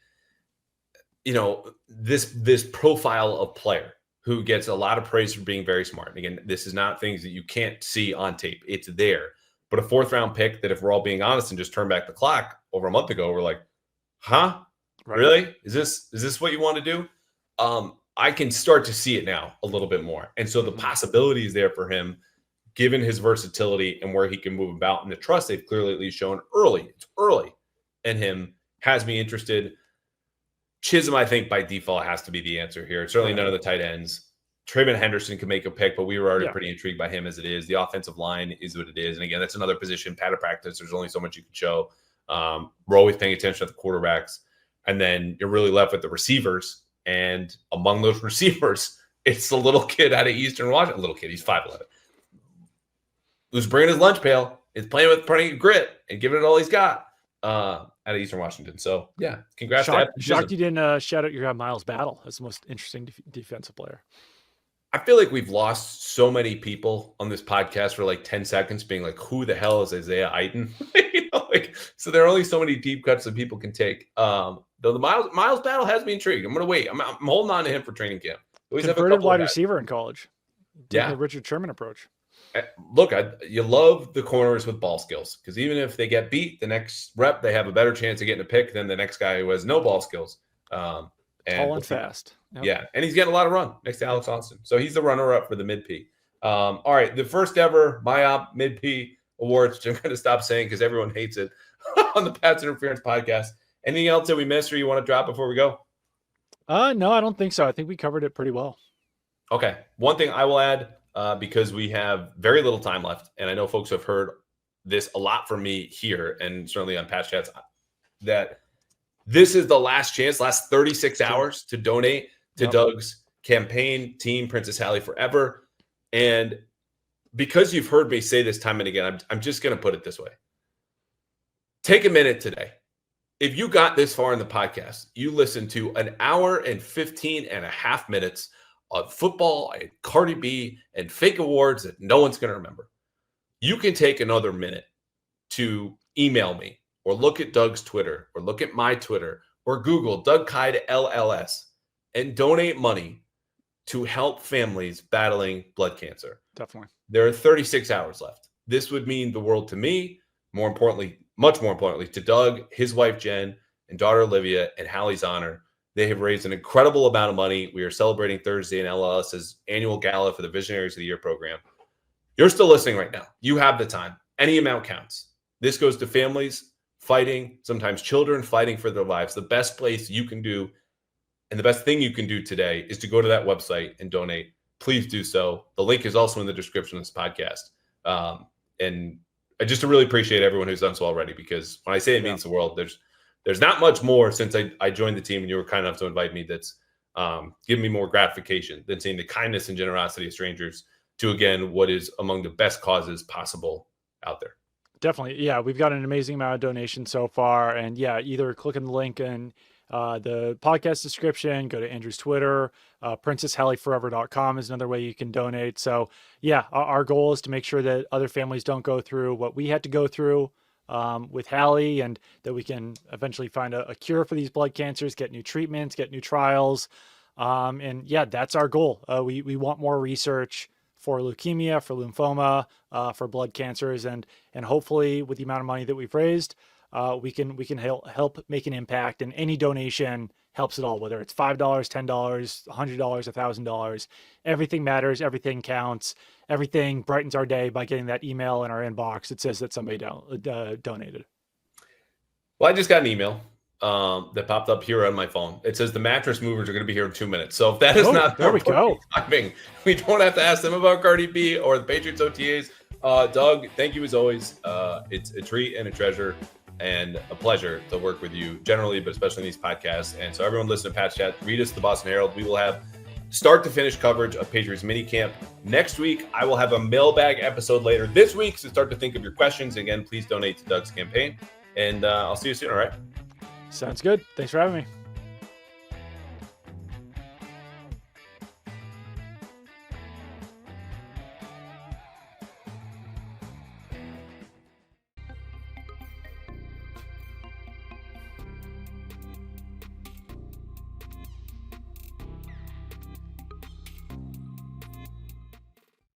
this profile of player who gets a lot of praise for being very smart. And again, this is not things that you can't see on tape. It's there. But a 4th round pick that, if we're all being honest and just turn back the clock over a month ago, we're like, huh? Right. Really? Is this what you want to do? I can start to see it now a little bit more. And so the possibility is there for him, given his versatility and where he can move about, and the trust they've clearly at least shown early in him has me interested. Chism, I think, by default has to be the answer here. Certainly none of the tight ends. Trayvon Henderson can make a pick, but we were already pretty intrigued by him as it is. The offensive line is what it is. And again, that's another position, padded practice. There's only so much you can show. We're always paying attention to the quarterbacks. And then you're really left with the receivers. And among those receivers, it's the little kid out of Eastern Washington. Little kid, he's 5'11", who's bringing his lunch pail, is playing with plenty of grit and giving it all he's got out of Eastern Washington. So, yeah, congrats. Shocked you didn't shout out your guy Miles Battle as the most interesting defensive player. I feel like we've lost so many people on this podcast for like 10 seconds being like, who the hell is Isaiah Eiten? So there are only so many deep cuts that people can take. Though the Miles battle has me intrigued. I'm going to wait. I'm holding on to him for training camp. Always have a Converted couple wide of guys. receiver in college. Taking the Richard Sherman approach. Look, you love the corners with ball skills because even if they get beat, the next rep, they have a better chance of getting a pick than the next guy who has no ball skills. Tall and fast. Yep. Yeah, and he's getting a lot of run next to Alex Austin. So he's the runner-up for the mid-P. All right, the first ever MyOp mid-P awards, which I'm going to stop saying because everyone hates it on the Pats Interference podcast. Anything else that we missed or you want to drop before we go? No, I don't think so. I think we covered it pretty well. Okay. One thing I will add, because we have very little time left, and I know folks have heard this a lot from me here and certainly on Patch Chats, that this is the last chance, last 36 hours to donate to Doug's campaign, Team Princess Hallie Forever. And because you've heard me say this time and again, I'm just going to put it this way. Take a minute today. If you got this far in the podcast, you listened to an hour and 15 and a half minutes of football and Cardi B and fake awards that no one's going to remember. You can take another minute to email me or look at Doug's Twitter or look at my Twitter or Google Doug Kide LLS and donate money to help families battling blood cancer. Definitely. There are 36 hours left. This would mean the world to me, more importantly, much more importantly, to Doug, his wife Jen, and daughter Olivia, and Hallie's honor. They have raised an incredible amount of money. We are celebrating Thursday in LLS's annual gala for the Visionaries of the Year program. You're still listening right now. You have the time. Any amount counts. This goes to families fighting, sometimes children fighting for their lives. The best place you can do and the best thing you can do today is to go to that website and donate. Please do so. The link is also in the description of this podcast. And I just really appreciate everyone who's done so already, because when I say it means the world, there's not much more since I joined the team and you were kind enough to invite me that's given me more gratification than seeing the kindness and generosity of strangers to, again, what is among the best causes possible out there. Definitely. Yeah, we've got an amazing amount of donations so far. And yeah, either click on the link in the podcast description, go to Andrew's Twitter, princesshallyforever.com is another way you can donate. So yeah, our goal is to make sure that other families don't go through what we had to go through with Hallie, and that we can eventually find a cure for these blood cancers, get new treatments, get new trials. And yeah, that's our goal. We want more research for leukemia, for lymphoma, for blood cancers, and hopefully with the amount of money that we've raised, we can help make an impact. And any donation helps it all, whether it's $5, $10, $100, $1,000. Everything matters. Everything counts. Everything brightens our day by getting that email in our inbox that says that somebody donated. Well, I just got an email that popped up here on my phone. It says the mattress movers are going to be here in 2 minutes. So if that is not there, we go. Timing, we don't have to ask them about Cardi B or the Patriots OTAs. Doug, thank you as always. It's a treat and a treasure and a pleasure to work with you generally, but especially in these podcasts. And so everyone listen to Patch Chat, read us the Boston Herald. We will have start to finish coverage of Patriots minicamp next week. I will have a mailbag episode later this week, so start to think of your questions. Again, please donate to Doug's campaign, and I'll see you soon. All right. Sounds good. Thanks for having me.